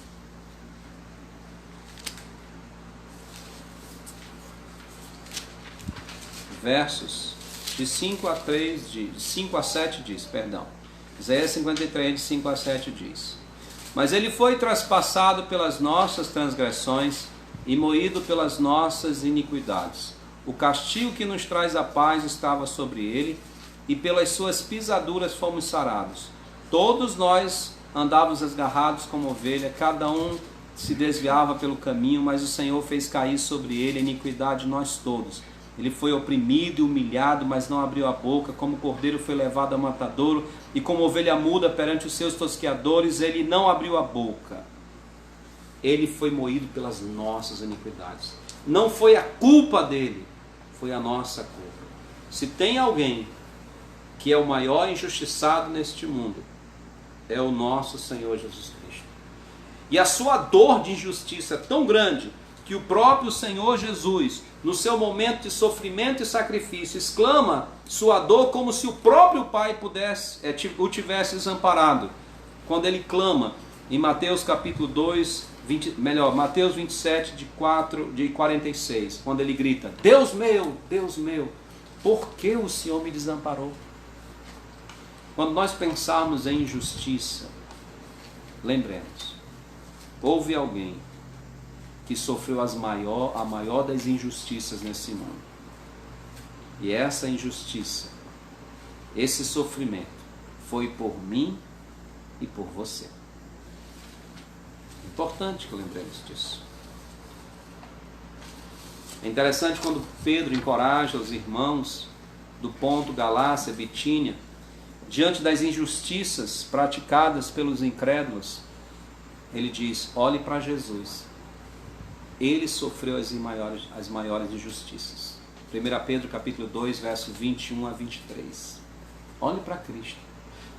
versos de 5 a 3, de 5 a 7 diz, perdão. Isaías 53, de 5 a 7 diz: mas ele foi traspassado pelas nossas transgressões e moído pelas nossas iniquidades. O castigo que nos traz a paz estava sobre ele, e pelas suas pisaduras fomos sarados. Todos nós andávamos esgarrados como ovelha, cada um se desviava pelo caminho, mas o Senhor fez cair sobre ele a iniquidade de nós todos. Ele foi oprimido e humilhado, mas não abriu a boca. Como cordeiro foi levado ao matadouro, e como ovelha muda perante os seus tosqueadores, ele não abriu a boca. Ele foi moído pelas nossas iniquidades. Não foi a culpa dele, foi a nossa culpa. Se tem alguém que é o maior injustiçado neste mundo, é o nosso Senhor Jesus Cristo. E a sua dor de injustiça é tão grande que o próprio Senhor Jesus, no seu momento de sofrimento e sacrifício, exclama sua dor como se o próprio Pai o tivesse desamparado. Quando ele clama em Mateus capítulo 2, Mateus 27, de 46, quando ele grita: Deus meu, por que o Senhor me desamparou? Quando nós pensarmos em injustiça, lembremos, houve alguém que sofreu a maior das injustiças nesse mundo. E essa injustiça, esse sofrimento, foi por mim e por você. Importante que lembremos disso. É interessante quando Pedro encoraja os irmãos do Ponto, Galácia, Bitínia, diante das injustiças praticadas pelos incrédulos, ele diz: olhe para Jesus. Ele sofreu as maiores injustiças. 1 Pedro capítulo 2, verso 21 a 23. Olhe para Cristo.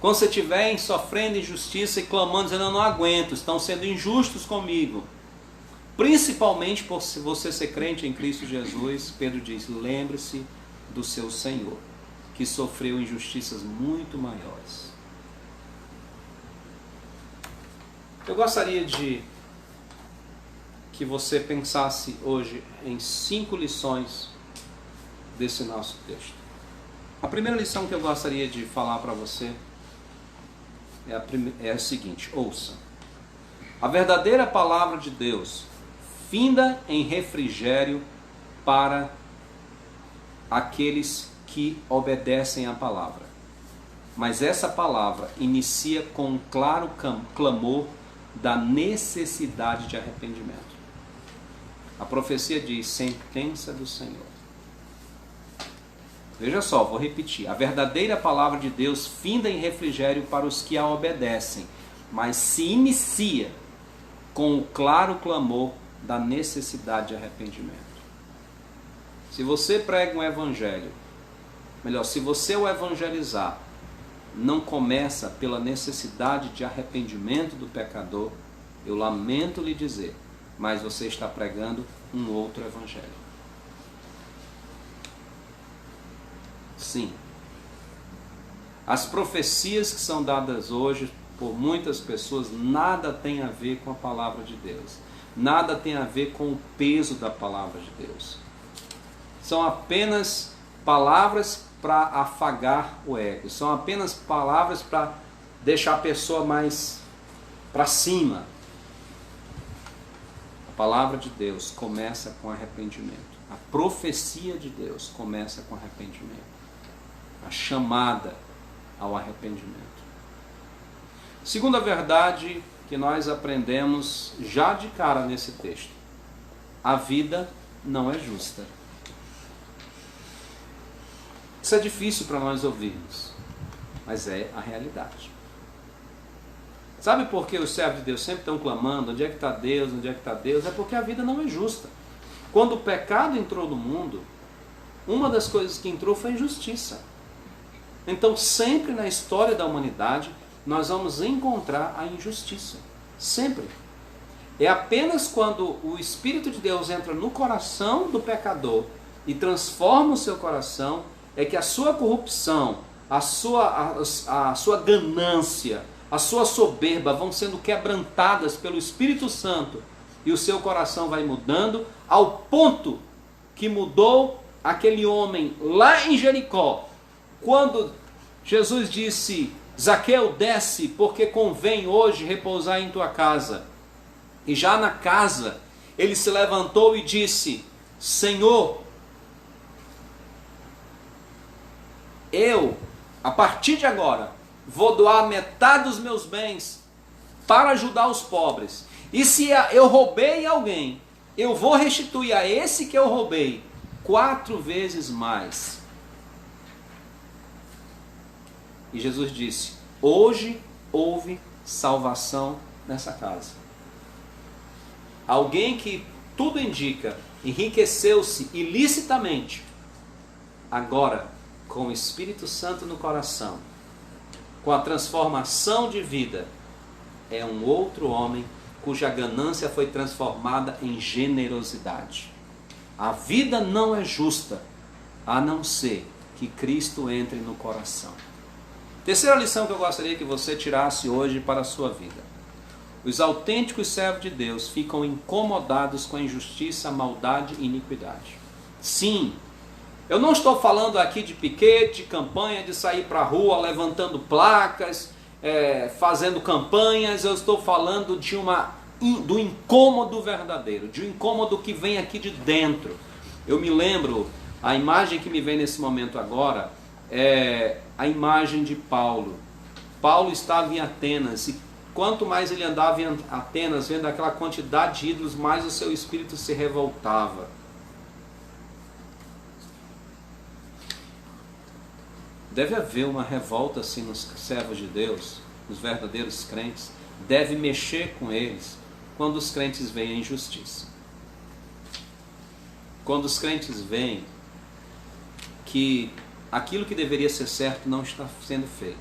Quando você estiver sofrendo injustiça e clamando, dizendo, eu não aguento, estão sendo injustos comigo, principalmente por você ser crente em Cristo Jesus, Pedro diz, lembre-se do seu Senhor, que sofreu injustiças muito maiores. Eu gostaria de que você pensasse hoje em 5 lições desse nosso texto. A primeira lição que eu gostaria de falar para você é a seguinte, ouça. A verdadeira palavra de Deus finda em refrigério para aqueles que obedecem à palavra. Mas essa palavra inicia com um claro clamor da necessidade de arrependimento. A profecia diz, sentença do Senhor. Veja só, vou repetir. A verdadeira palavra de Deus finda em refrigério para os que a obedecem, mas se inicia com o claro clamor da necessidade de arrependimento. Se você prega um evangelho, melhor, se você o evangelizar, não começa pela necessidade de arrependimento do pecador, eu lamento lhe dizer, mas você está pregando um outro evangelho. Sim. As profecias que são dadas hoje por muitas pessoas nada tem a ver com a palavra de Deus. Nada tem a ver com o peso da palavra de Deus. São apenas palavras para afagar o ego. São apenas palavras para deixar a pessoa mais para cima. A palavra de Deus começa com arrependimento. A profecia de Deus começa com arrependimento. A chamada ao arrependimento. Segunda verdade que nós aprendemos já de cara nesse texto. A vida não é justa. Isso é difícil para nós ouvirmos, mas é a realidade. Sabe por que os servos de Deus sempre estão clamando, onde é que está Deus, onde é que está Deus? É porque a vida não é justa. Quando o pecado entrou no mundo, uma das coisas que entrou foi a injustiça. Então sempre na história da humanidade, nós vamos encontrar a injustiça. Sempre. É apenas quando o Espírito de Deus entra no coração do pecador e transforma o seu coração, é que a sua corrupção, a sua ganância, a sua soberba vão sendo quebrantadas pelo Espírito Santo e o seu coração vai mudando ao ponto que mudou aquele homem lá em Jericó, quando Jesus disse, Zaqueu, desce, porque convém hoje repousar em tua casa. E já na casa, ele se levantou e disse, Senhor, eu, a partir de agora, vou doar metade dos meus bens para ajudar os pobres. E se eu roubei alguém, eu vou restituir a esse que eu roubei 4 vezes mais. E Jesus disse, hoje houve salvação nessa casa. Alguém que tudo indica, enriqueceu-se ilicitamente, agora, com o Espírito Santo no coração, com a transformação de vida, é um outro homem cuja ganância foi transformada em generosidade. A vida não é justa, a não ser que Cristo entre no coração. Terceira lição que eu gostaria que você tirasse hoje para a sua vida. Os autênticos servos de Deus ficam incomodados com a injustiça, a maldade e iniquidade. Sim, eu não estou falando aqui de piquete, de campanha, de sair para a rua levantando placas, fazendo campanhas. Eu estou falando do incômodo verdadeiro, de um incômodo que vem aqui de dentro. Eu me lembro, a imagem que me vem nesse momento agora é a imagem de Paulo. Paulo estava em Atenas e quanto mais ele andava em Atenas, vendo aquela quantidade de ídolos, mais o seu espírito se revoltava. Deve haver uma revolta assim nos servos de Deus, nos verdadeiros crentes. Deve mexer com eles quando os crentes veem a injustiça. Quando os crentes veem que aquilo que deveria ser certo não está sendo feito.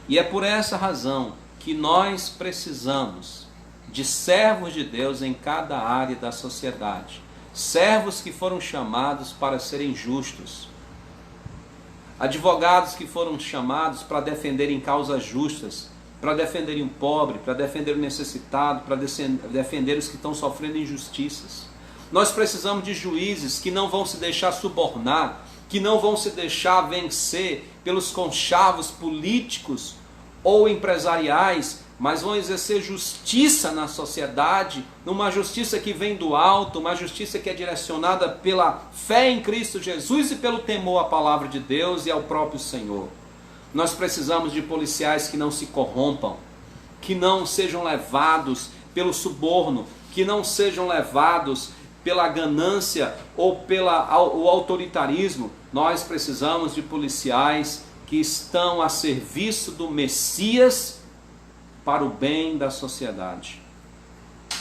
E é por essa razão que nós precisamos de servos de Deus em cada área da sociedade. Servos que foram chamados para serem justos. Advogados que foram chamados para defenderem causas justas, para defenderem o pobre, para defender o necessitado, para defender os que estão sofrendo injustiças. Nós precisamos de juízes que não vão se deixar subornar, que não vão se deixar vencer pelos conchavos políticos ou empresariais, mas vão exercer justiça na sociedade, numa justiça que vem do alto, uma justiça que é direcionada pela fé em Cristo Jesus e pelo temor à palavra de Deus e ao próprio Senhor. Nós precisamos de policiais que não se corrompam, que não sejam levados pelo suborno, que não sejam levados pela ganância ou pelo autoritarismo. Nós precisamos de policiais que estão a serviço do Messias para o bem da sociedade,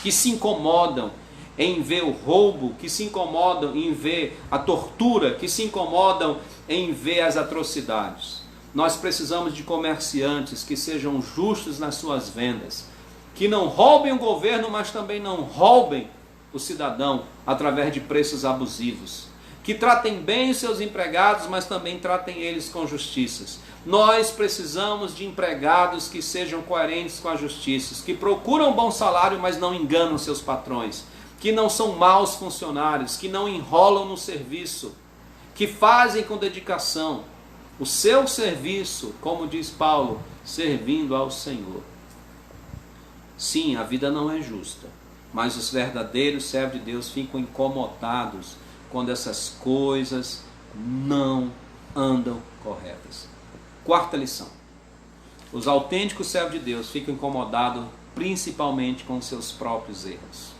que se incomodam em ver o roubo, que se incomodam em ver a tortura, que se incomodam em ver as atrocidades. Nós precisamos de comerciantes que sejam justos nas suas vendas, que não roubem o governo, mas também não roubem o cidadão através de preços abusivos, que tratem bem os seus empregados, mas também tratem eles com justiça. Nós precisamos de empregados que sejam coerentes com a justiça, que procuram bom salário, mas não enganam seus patrões, que não são maus funcionários, que não enrolam no serviço, que fazem com dedicação o seu serviço, como diz Paulo, servindo ao Senhor. Sim, a vida não é justa, mas os verdadeiros servos de Deus ficam incomodados quando essas coisas não andam corretas. Quarta lição: os autênticos servos de Deus ficam incomodados principalmente com seus próprios erros.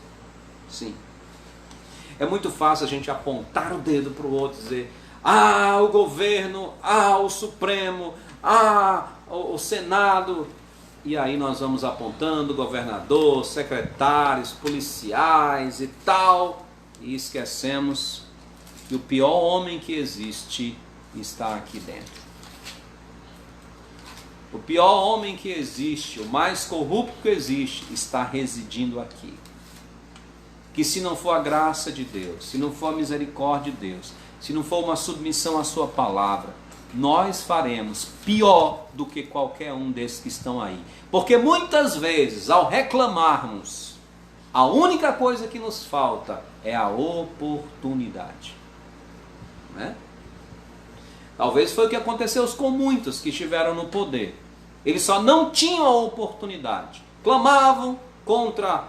Sim, é muito fácil a gente apontar o dedo para o outro e dizer: ah, o governo, ah, o Supremo, ah, o Senado. E aí nós vamos apontando governador, secretários, policiais e tal, e esquecemos que o pior homem que existe está aqui dentro. O pior homem que existe, o mais corrupto que existe, está residindo aqui. Que se não for a graça de Deus, se não for a misericórdia de Deus, se não for uma submissão à sua palavra, nós faremos pior do que qualquer um desses que estão aí. Porque muitas vezes, ao reclamarmos, a única coisa que nos falta é a oportunidade. Não é? Talvez foi o que aconteceu com muitos que estiveram no poder. Eles só não tinham a oportunidade. Clamavam contra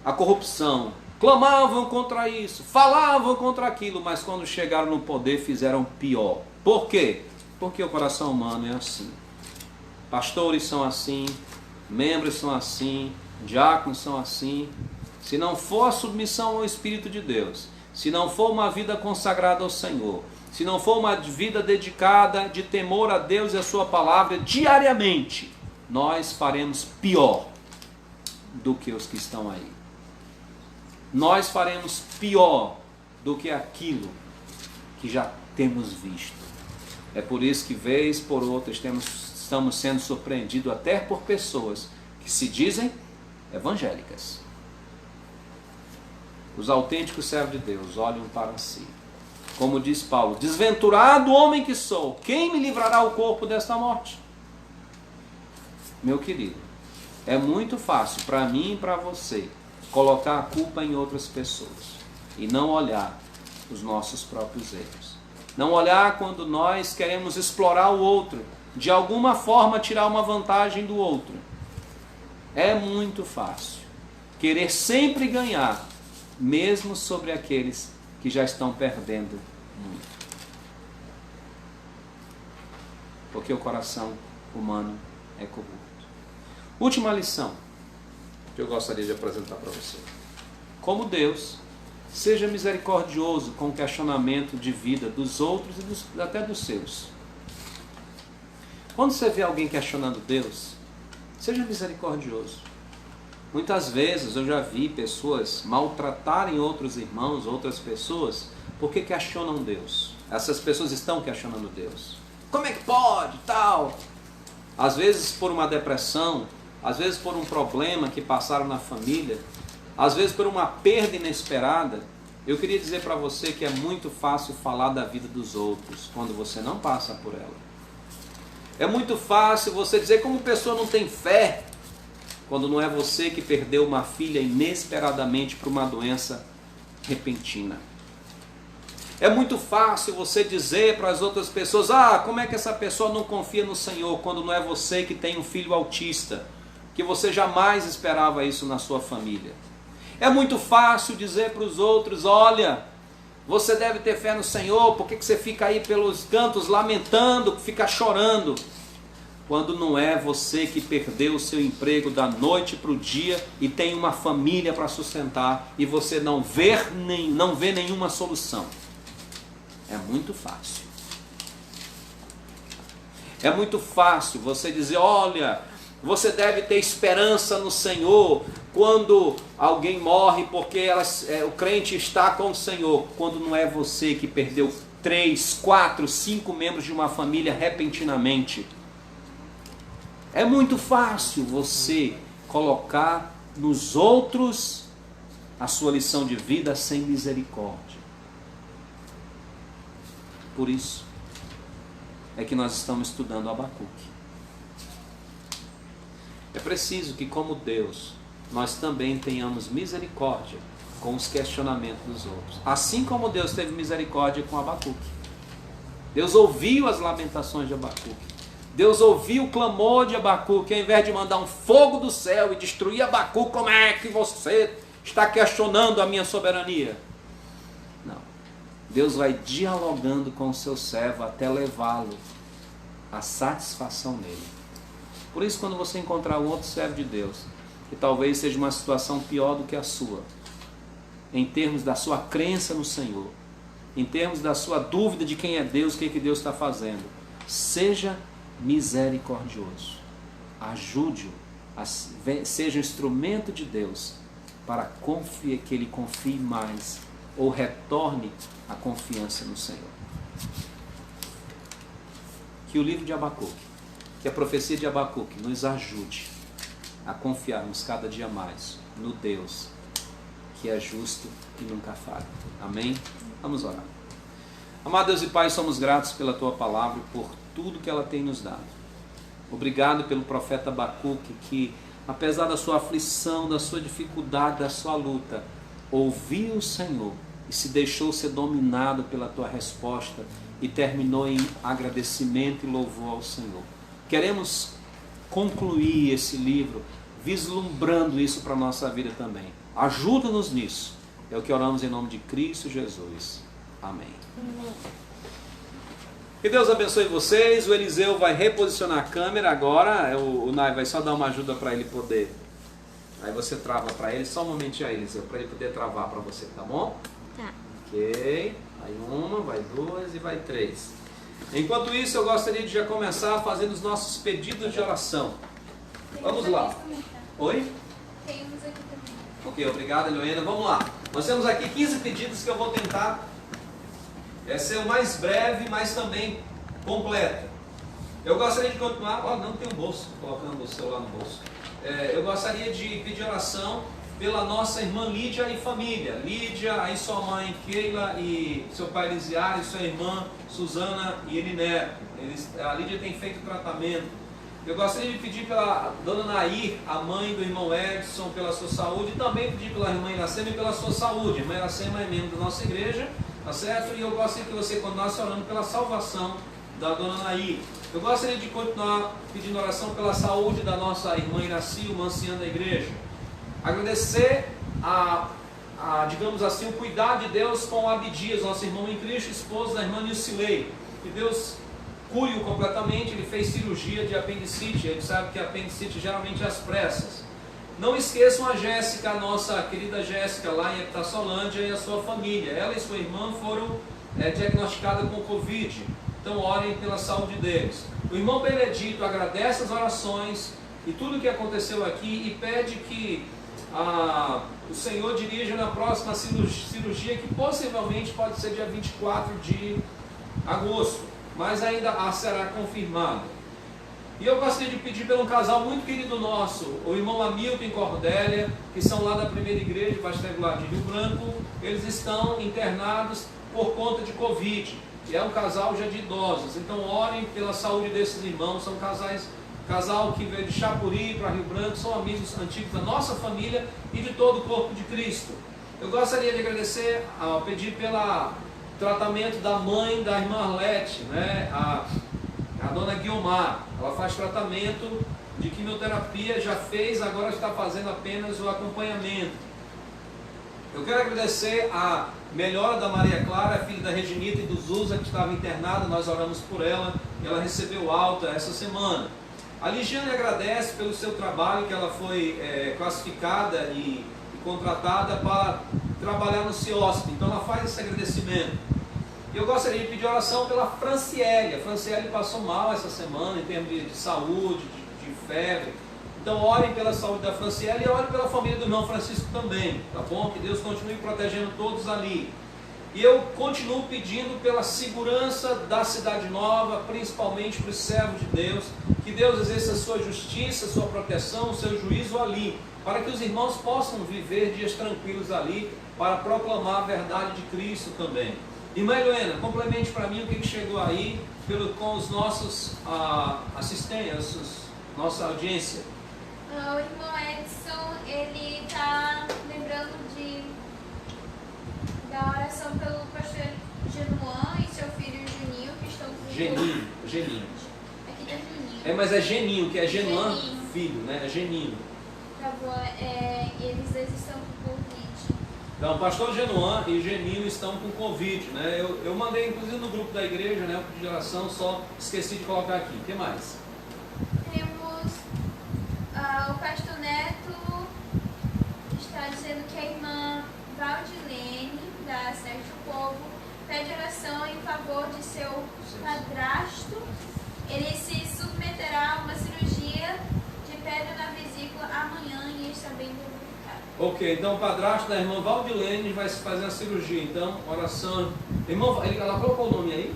a corrupção, clamavam contra isso, falavam contra aquilo, mas quando chegaram no poder fizeram pior. Por quê? Porque o coração humano é assim. Pastores são assim, membros são assim, diáconos são assim. Se não for a submissão ao Espírito de Deus, se não for uma vida consagrada ao Senhor, se não for uma vida dedicada de temor a Deus e a sua palavra diariamente, nós faremos pior do que os que estão aí. Nós faremos pior do que aquilo que já temos visto. É por isso que, vez por outra, estamos sendo surpreendidos até por pessoas que se dizem evangélicas. Os autênticos servos de Deus olham para si. Como diz Paulo: desventurado homem que sou, quem me livrará o corpo desta morte? Meu querido, é muito fácil para mim e para você colocar a culpa em outras pessoas e não olhar os nossos próprios erros. Não olhar quando nós queremos explorar o outro, de alguma forma tirar uma vantagem do outro. É muito fácil querer sempre ganhar, mesmo sobre aqueles que já estão perdendo muito. Porque o coração humano é corrupto. Última lição que eu gostaria de apresentar para você. Como Deus, seja misericordioso com o questionamento de vida dos outros e até dos seus. Quando você vê alguém questionando Deus, seja misericordioso. Muitas vezes eu já vi pessoas maltratarem outros irmãos, outras pessoas, porque questionam Deus. Essas pessoas estão questionando Deus. Como é que pode, tal? Às vezes por uma depressão, às vezes por um problema que passaram na família, às vezes por uma perda inesperada. Eu queria dizer para você que é muito fácil falar da vida dos outros quando você não passa por ela. É muito fácil você dizer como pessoa não tem fé quando não é você que perdeu uma filha inesperadamente por uma doença repentina. É muito fácil você dizer para as outras pessoas, como é que essa pessoa não confia no Senhor, quando não é você que tem um filho autista, que você jamais esperava isso na sua família. É muito fácil dizer para os outros, olha, você deve ter fé no Senhor, por que você fica aí pelos cantos lamentando, fica chorando? Quando não é você que perdeu o seu emprego da noite para o dia e tem uma família para sustentar e você não vê nenhuma solução. É muito fácil. É muito fácil você dizer, olha, você deve ter esperança no Senhor quando alguém morre porque o crente está com o Senhor, quando não é você que perdeu 3, 4, 5 membros de uma família repentinamente. É muito fácil você colocar nos outros a sua lição de vida sem misericórdia. Por isso é que nós estamos estudando Abacuque. É preciso que, como Deus, nós também tenhamos misericórdia com os questionamentos dos outros. Assim como Deus teve misericórdia com Abacuque. Deus ouviu as lamentações de Abacuque. Deus ouviu o clamor de Abacuque. Ao invés de mandar um fogo do céu e destruir Abacuque, como é que você está questionando a minha soberania? Não. Deus vai dialogando com o seu servo até levá-lo à satisfação nele. Por isso, quando você encontrar um outro servo de Deus, que talvez seja uma situação pior do que a sua, em termos da sua crença no Senhor, em termos da sua dúvida de quem é Deus, o que Deus está fazendo, seja misericordioso, ajude-o, seja um instrumento de Deus para que ele confie mais, ou retorne a confiança no Senhor. Que o livro de Abacuque, que a profecia de Abacuque nos ajude a confiarmos cada dia mais no Deus que é justo e nunca falha. Amém? Vamos orar. Amado Deus e Pai, somos gratos pela Tua palavra e por tudo que ela tem nos dado. Obrigado pelo profeta Abacuque que, apesar da sua aflição, da sua dificuldade, da sua luta, ouviu o Senhor e se deixou ser dominado pela Tua resposta e terminou em agradecimento e louvor ao Senhor. Queremos concluir esse livro vislumbrando isso para a nossa vida também. Ajuda-nos nisso. É o que oramos em nome de Cristo Jesus. Amém. Que Deus abençoe vocês. O Eliseu vai reposicionar a câmera agora. O Nai vai só dar uma ajuda para ele poder. Aí você trava para ele. Só um momentinho aí, Eliseu, para ele poder travar para você, tá bom? Tá. Ok. Aí uma, vai duas e vai três. Enquanto isso, eu gostaria de já começar fazendo os nossos pedidos de oração. Vamos lá. Oi? Temos aqui também. Ok, obrigado, Helena. Vamos lá. Nós temos aqui 15 pedidos que eu vou tentar ser o mais breve, mas também completo. Eu gostaria de continuar... não tem um bolso, colocando o celular no bolso. Eu gostaria de pedir oração pela nossa irmã Lídia e família. Lídia, aí sua mãe Keila e seu pai Elisiário, sua irmã Suzana e Eliné. A Lídia tem feito tratamento. Eu gostaria de pedir pela dona Nair, a mãe do irmão Edson, pela sua saúde, e também pedir pela irmã Iracema e pela sua saúde. A irmã Iracema é membro da nossa igreja, tá certo? E eu gostaria que você continuasse orando pela salvação da dona Nair. Eu gostaria de continuar pedindo oração pela saúde da nossa irmã Iraci, uma anciã da igreja. Agradecer digamos assim, o cuidado de Deus com o Abdias, nosso irmão em Cristo, esposo da irmã Nilcilei. Que Deus cure-o completamente. Ele fez cirurgia de apendicite. Ele sabe que a apendicite geralmente é às pressas. Não esqueçam a Jéssica, a nossa querida Jéssica, lá em Epitaçolândia, e a sua família. Ela e sua irmã foram diagnosticadas com Covid. Então orem pela saúde deles. O irmão Benedito agradece as orações e tudo o que aconteceu aqui e pede que o Senhor dirija na próxima cirurgia, que possivelmente pode ser dia 24 de agosto, mas ainda será confirmado. E eu gostaria de pedir pelo um casal muito querido nosso, o irmão Hamilton e Cordélia, que são lá da primeira igreja Vestibular de Rio Branco. Eles estão internados por conta de Covid, e é um casal já de idosos. Então orem pela saúde desses irmãos. São casal que veio de Chapuri para Rio Branco, são amigos antigos da nossa família e de todo o corpo de Cristo. Eu gostaria de agradecer, pedir pelo tratamento da mãe da irmã Arlete, né? A dona Guiomar. Ela faz tratamento de quimioterapia, já fez, agora está fazendo apenas o acompanhamento. Eu quero agradecer a melhora da Maria Clara, filha da Reginita e do Zusa, que estava internada. Nós oramos por ela e ela recebeu alta essa semana. A Ligiane agradece pelo seu trabalho, que ela foi classificada e contratada para trabalhar no CIOSP. Então ela faz esse agradecimento. Eu gostaria de pedir oração pela Franciele. A Franciele passou mal essa semana em termos de saúde, de febre. Então orem pela saúde da Franciele e orem pela família do irmão Francisco também, tá bom? Que Deus continue protegendo todos ali. E eu continuo pedindo pela segurança da Cidade Nova, principalmente para os servos de Deus, que Deus exerça a sua justiça, a sua proteção, o seu juízo ali, para que os irmãos possam viver dias tranquilos ali, para proclamar a verdade de Cristo também. Irmã Heloena, complemente para mim o que chegou aí com os nossos assistentes, nossa audiência. O irmão Edson, ele está lembrando da oração pelo pastor Genuan e seu filho Juninho, que estão com Geninho. Aqui tá Juninho. Mas é Geninho, que é Genuan, filho, né? É Geninho. Eles dois estão com Covid. Então, o pastor Genuan e Geninho estão com Covid, né? Eu mandei, inclusive, no grupo da igreja, né? De oração, só esqueci de colocar aqui. O que mais? Temos o pastor Neto, está dizendo que a irmã Valdilene, da Sérgio Povo, pede oração em favor de seu padrasto. Ele se submeterá a uma cirurgia de pedra na vesícula amanhã e está bem debilitado. Ok, então o padrasto da irmã Valdilene vai se fazer a cirurgia. Então, oração. Irmão, ela colocou o nome aí?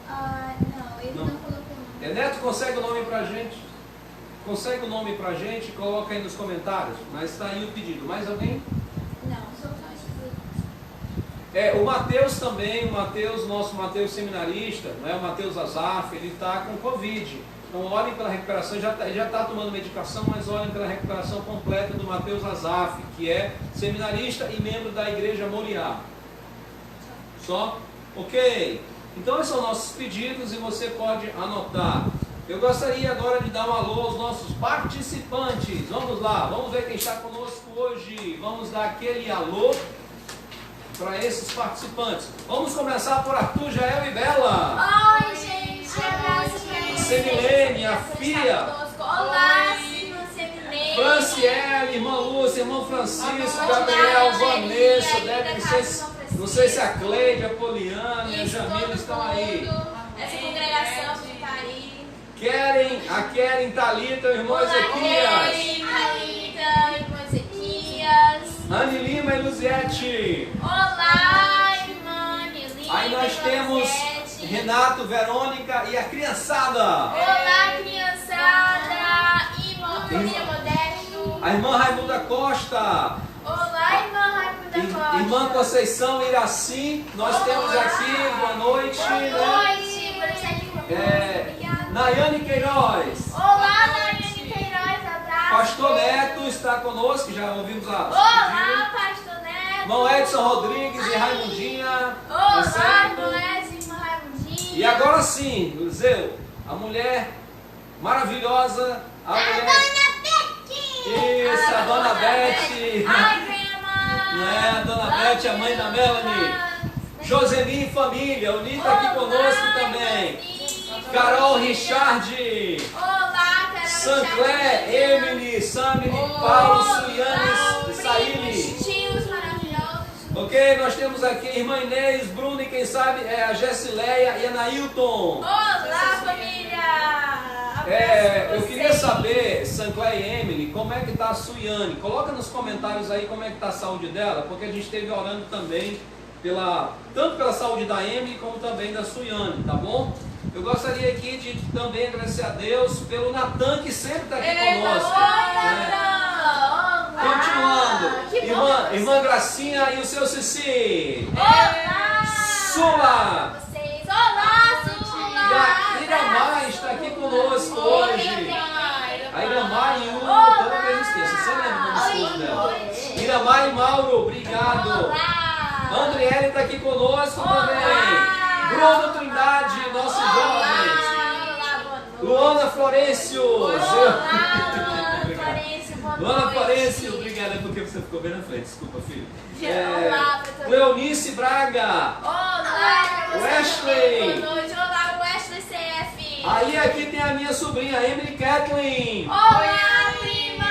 Não, ele não colocou o nome. Neto, consegue o nome pra gente? Consegue o nome pra gente? Coloca aí nos comentários. Mas está aí o pedido. Mais alguém? Não, só esses dois. O Mateus também, nosso Mateus seminarista, né, o Mateus Azaf, ele está com Covid. Então olhem pela recuperação, ele já está tomando medicação, mas olhem pela recuperação completa do Mateus Azaf, que é seminarista e membro da Igreja Moriá. Só? Ok. Então esses são nossos pedidos e você pode anotar. Eu gostaria agora de dar um alô aos nossos participantes. Vamos lá, vamos ver quem está conosco hoje. Vamos dar aquele alô para esses participantes. Vamos começar por Arthur, Jael e Bela. Oi, gente. Abraço pra vocês. Semilene, a Fia. Olá, irmã Semilene. Franciele, irmã Lúcia, irmão Francisco, Gabriel, Vanessa, não sei se a Cleide, a Poliana e a Jamila estão aí. Essa congregação que está aí. A Keren, Thalita, o irmão Ezequias. Thalita, irmão Ezequias. Anne Lima e Luziete. Olá, irmã Anne Lima. Aí nós temos Renato, Verônica e a criançada. Olá, criançada. Irmã Família Modesto. A irmã Raimunda Costa. Olá, irmã Raimunda Costa. Irmã Conceição Iraci. Nós temos aqui, boa noite. Boa noite. Por estar aqui conosco. Nayane Queiroz. Olá, Nayane Queiroz. Abraço. Pastor Neto está conosco, já ouvimos a. Olá, Pastor Neto. Irmão Edson Rodrigues e Raimundinha. Olá, irmão Edson e irmã Raimundinha. E agora sim, Zeu, a mulher maravilhosa, a mulher. Dona Beth. Isso, a Dona Beth. Ai, grandma. A Dona Beth, a mãe da Melanie. Joseli e família, o Nito aqui conosco também. Carol Richard. Olá, Carol Sancler, Emily, Sammy, Paulo, Suliane e Saíli. Tios maravilhosos. Ok, nós temos aqui a irmã Inês, Bruno e quem sabe é a Jessileia e a Nailton. Olá, família. Eu queria saber, Sancler e Emily, como é que está a Suiane. Coloca nos comentários aí como é que está a saúde dela, porque a gente esteve orando também tanto pela saúde da Emily como também da Suiane, tá bom? Eu gostaria aqui de também agradecer a Deus pelo Natan, que sempre está aqui conosco. Continuando, irmã Gracinha e o seu Cici. Olá! Sula! Vocês. Olá, Sula! E a Iramar está aqui conosco hoje. A Iramar e o toda vez eu esqueço. Você lembra o nome esposo dela? Iramar e Mauro, obrigado. Olá! Andriele está aqui conosco também. Olá! Bruno Trindade, nossos jovens. Olá, Luana Florencio. Olá, Florencio, boa Luana noite. Florencio, obrigada porque você ficou bem na frente. Desculpa, filho. Olá, pra todo Leonice Braga. Olá, Wesley. boa noite. Olá, Wesley CF. Aí aqui tem a minha sobrinha, Emily Kathleen. Olá, prima.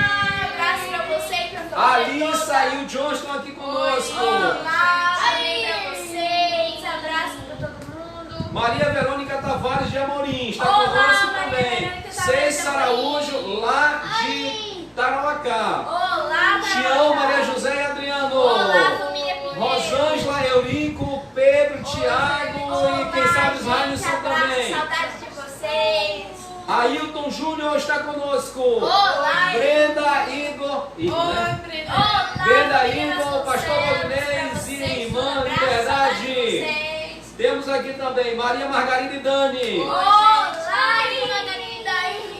Abraço pra você e pra todos. A Alissa e o John estão aqui conosco. Olá, também pra vocês. Abraço pra todo mundo. Maria Verônica Tavares de Amorim está Olá, conosco Maria também. Verônica Tavares Cês de Amorim. Araújo, lá de Tarauacá. Olá, Tião, Maria José e Adriano. Olá, família Pinheiro. Rosângela, Eurico, Pedro, Tiago e quem sabe os Rainson também. Saudade de vocês. Ailton Júnior está conosco. Olá, Brenda, Igor. Olá, Brenda, meninas Igor, do Pastor céu, Rodinei pra e vocês, irmã um abraço, Liberdade. saudade de vocês. Temos aqui também Maria Margarida e Dani. Olá, Margarida.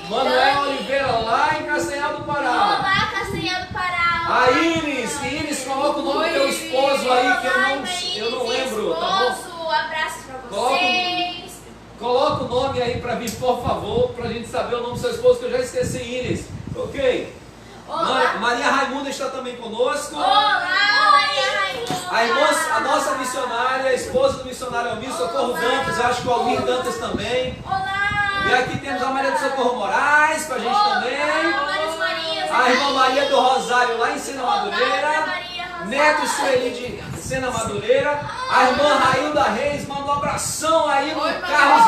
Manuel Oliveira, lá em Castanhal do Pará. Olá, Castanhal do Pará. A Iris, Iris, coloca o nome do teu esposo aí, que eu não lembro, tá bom? Esposo, abraço pra vocês. Coloca o nome aí pra mim, por favor, pra gente saber o nome do seu esposo, que eu já esqueci, Iris. Ok? Olá. Maria Raimunda está também conosco. Olá, Maria Raimunda. A nossa missionária, a esposa do missionário Almir Socorro Dantas, acho que o Almir Dantas também. Olá. E aqui temos a Maria do Socorro Moraes com a gente também. Marias. A irmã Maria do Rosário lá em Sena Olá, Madureira. Maria Rosário. Neto Sueli de Sena Madureira. A irmã Railda Reis manda um abração aí no Carlos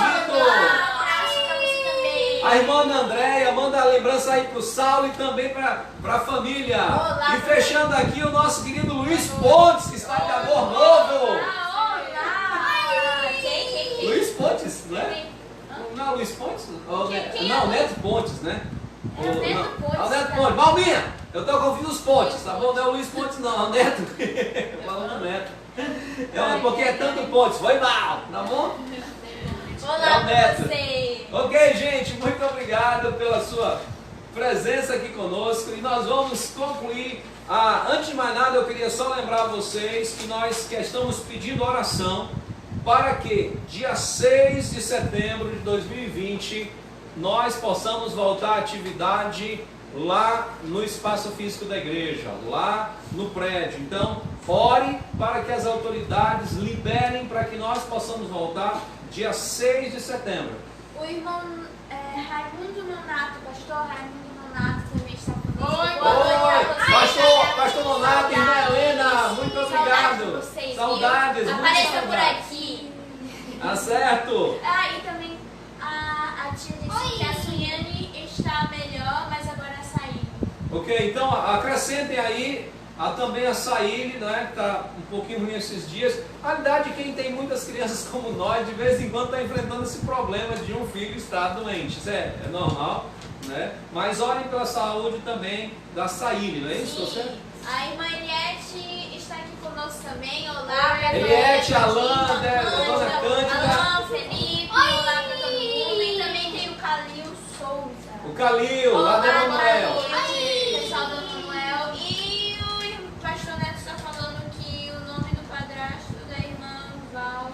Vitor. Abraço pra você também. A irmã Ana Andréia manda a lembrança aí pro Saulo e também pra família. Olá. E fechando aqui o nosso querido Luiz Pontes, que está de amor novo. Olá. Quem? Luiz Pontes, né? Não, Luiz Pontes? Não, Neto Pontes, né? É o Neto Pontes, É o Neto tá? Pontes. Malminha, eu tô confundindo os Pontes, tá bom? Não é o Luiz Pontes não, é o Neto. Falando Neto. Porque é tanto Pontes, foi mal, tá bom? Olá É o Neto. pra você. Ok, gente, muito obrigado pela sua presença aqui conosco e nós vamos concluir. Antes de mais nada, eu queria só lembrar a vocês que nós estamos pedindo oração para que dia 6 de setembro de 2020 nós possamos voltar à atividade lá no espaço físico da igreja, lá no prédio. Então, ore para que as autoridades liberem para que nós possamos voltar dia 6 de setembro. O irmão Raimundo Nonato, pastor Raimundo Nonato também está conosco. Oi, Boa noite a vocês. Pastor Nonato, irmã Helena, muito obrigado. Saudades de vocês, Saudades, viu? muito Apareça por saudades. aqui. Tá certo? E também a tia disse que a Suiane está melhor, mas agora saiu. Ok, então acrescentem aí também a Saíli, né, que está um pouquinho ruim esses dias. Na verdade, quem tem muitas crianças como nós, de vez em quando está enfrentando esse problema de um filho estar doente. Isso é normal, né? Mas olhem pela saúde também da Saíli, não é isso? Sim. A irmã Eliette está aqui conosco também. Olá para Eliette, todos. Alain, Dona Cândida. Alain, Felipe. Olá para todo mundo. E também tem o Calil Souza. O Calil, lá da Emanuel. O pessoal do Emanuel. E o pastor Neto está falando que o nome do padrasto da irmã Val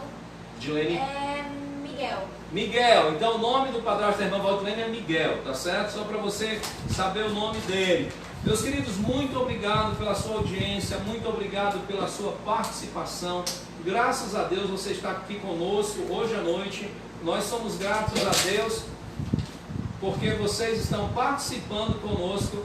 Dilene. é Miguel. Miguel, então o nome do padrasto da irmã Valdilene é Miguel, tá certo? Só para você saber o nome dele. Meus queridos, muito obrigado pela sua audiência, muito obrigado pela sua participação. Graças a Deus você está aqui conosco hoje à noite. Nós somos gratos a Deus porque vocês estão participando conosco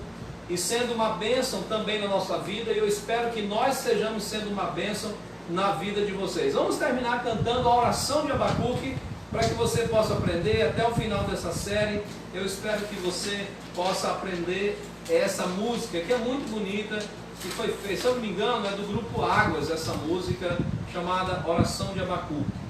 e sendo uma bênção também na nossa vida. E eu espero que nós estejamos sendo uma bênção na vida de vocês. Vamos terminar cantando a oração de Abacuque para que você possa aprender até o final dessa série. Eu espero que você possa aprender essa música, que é muito bonita, que foi feita, se eu não me engano, é do grupo Águas, essa música chamada Oração de Abacuque.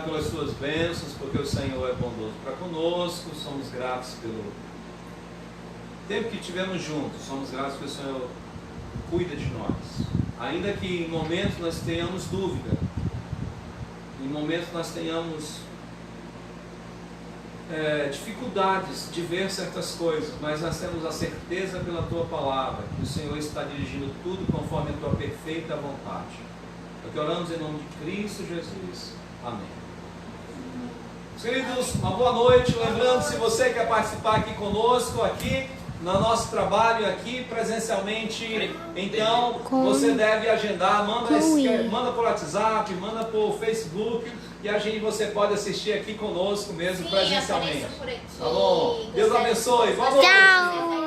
Pelas suas bênçãos, porque o Senhor é bondoso para conosco. Somos gratos pelo tempo que tivemos juntos, somos gratos porque o Senhor cuida de nós, ainda que em momentos nós tenhamos dúvida, em momentos nós tenhamos dificuldades de ver certas coisas, mas nós temos a certeza pela Tua Palavra que o Senhor está dirigindo tudo conforme a Tua perfeita vontade. É o que oramos em nome de Cristo Jesus. Amém. Queridos, uma boa noite. Lembrando, se você quer participar aqui conosco, aqui no nosso trabalho, aqui presencialmente, então você deve agendar, manda por WhatsApp, manda por Facebook, e você pode assistir aqui conosco mesmo, presencialmente. Tá bom? Deus abençoe. Boa noite. Tchau.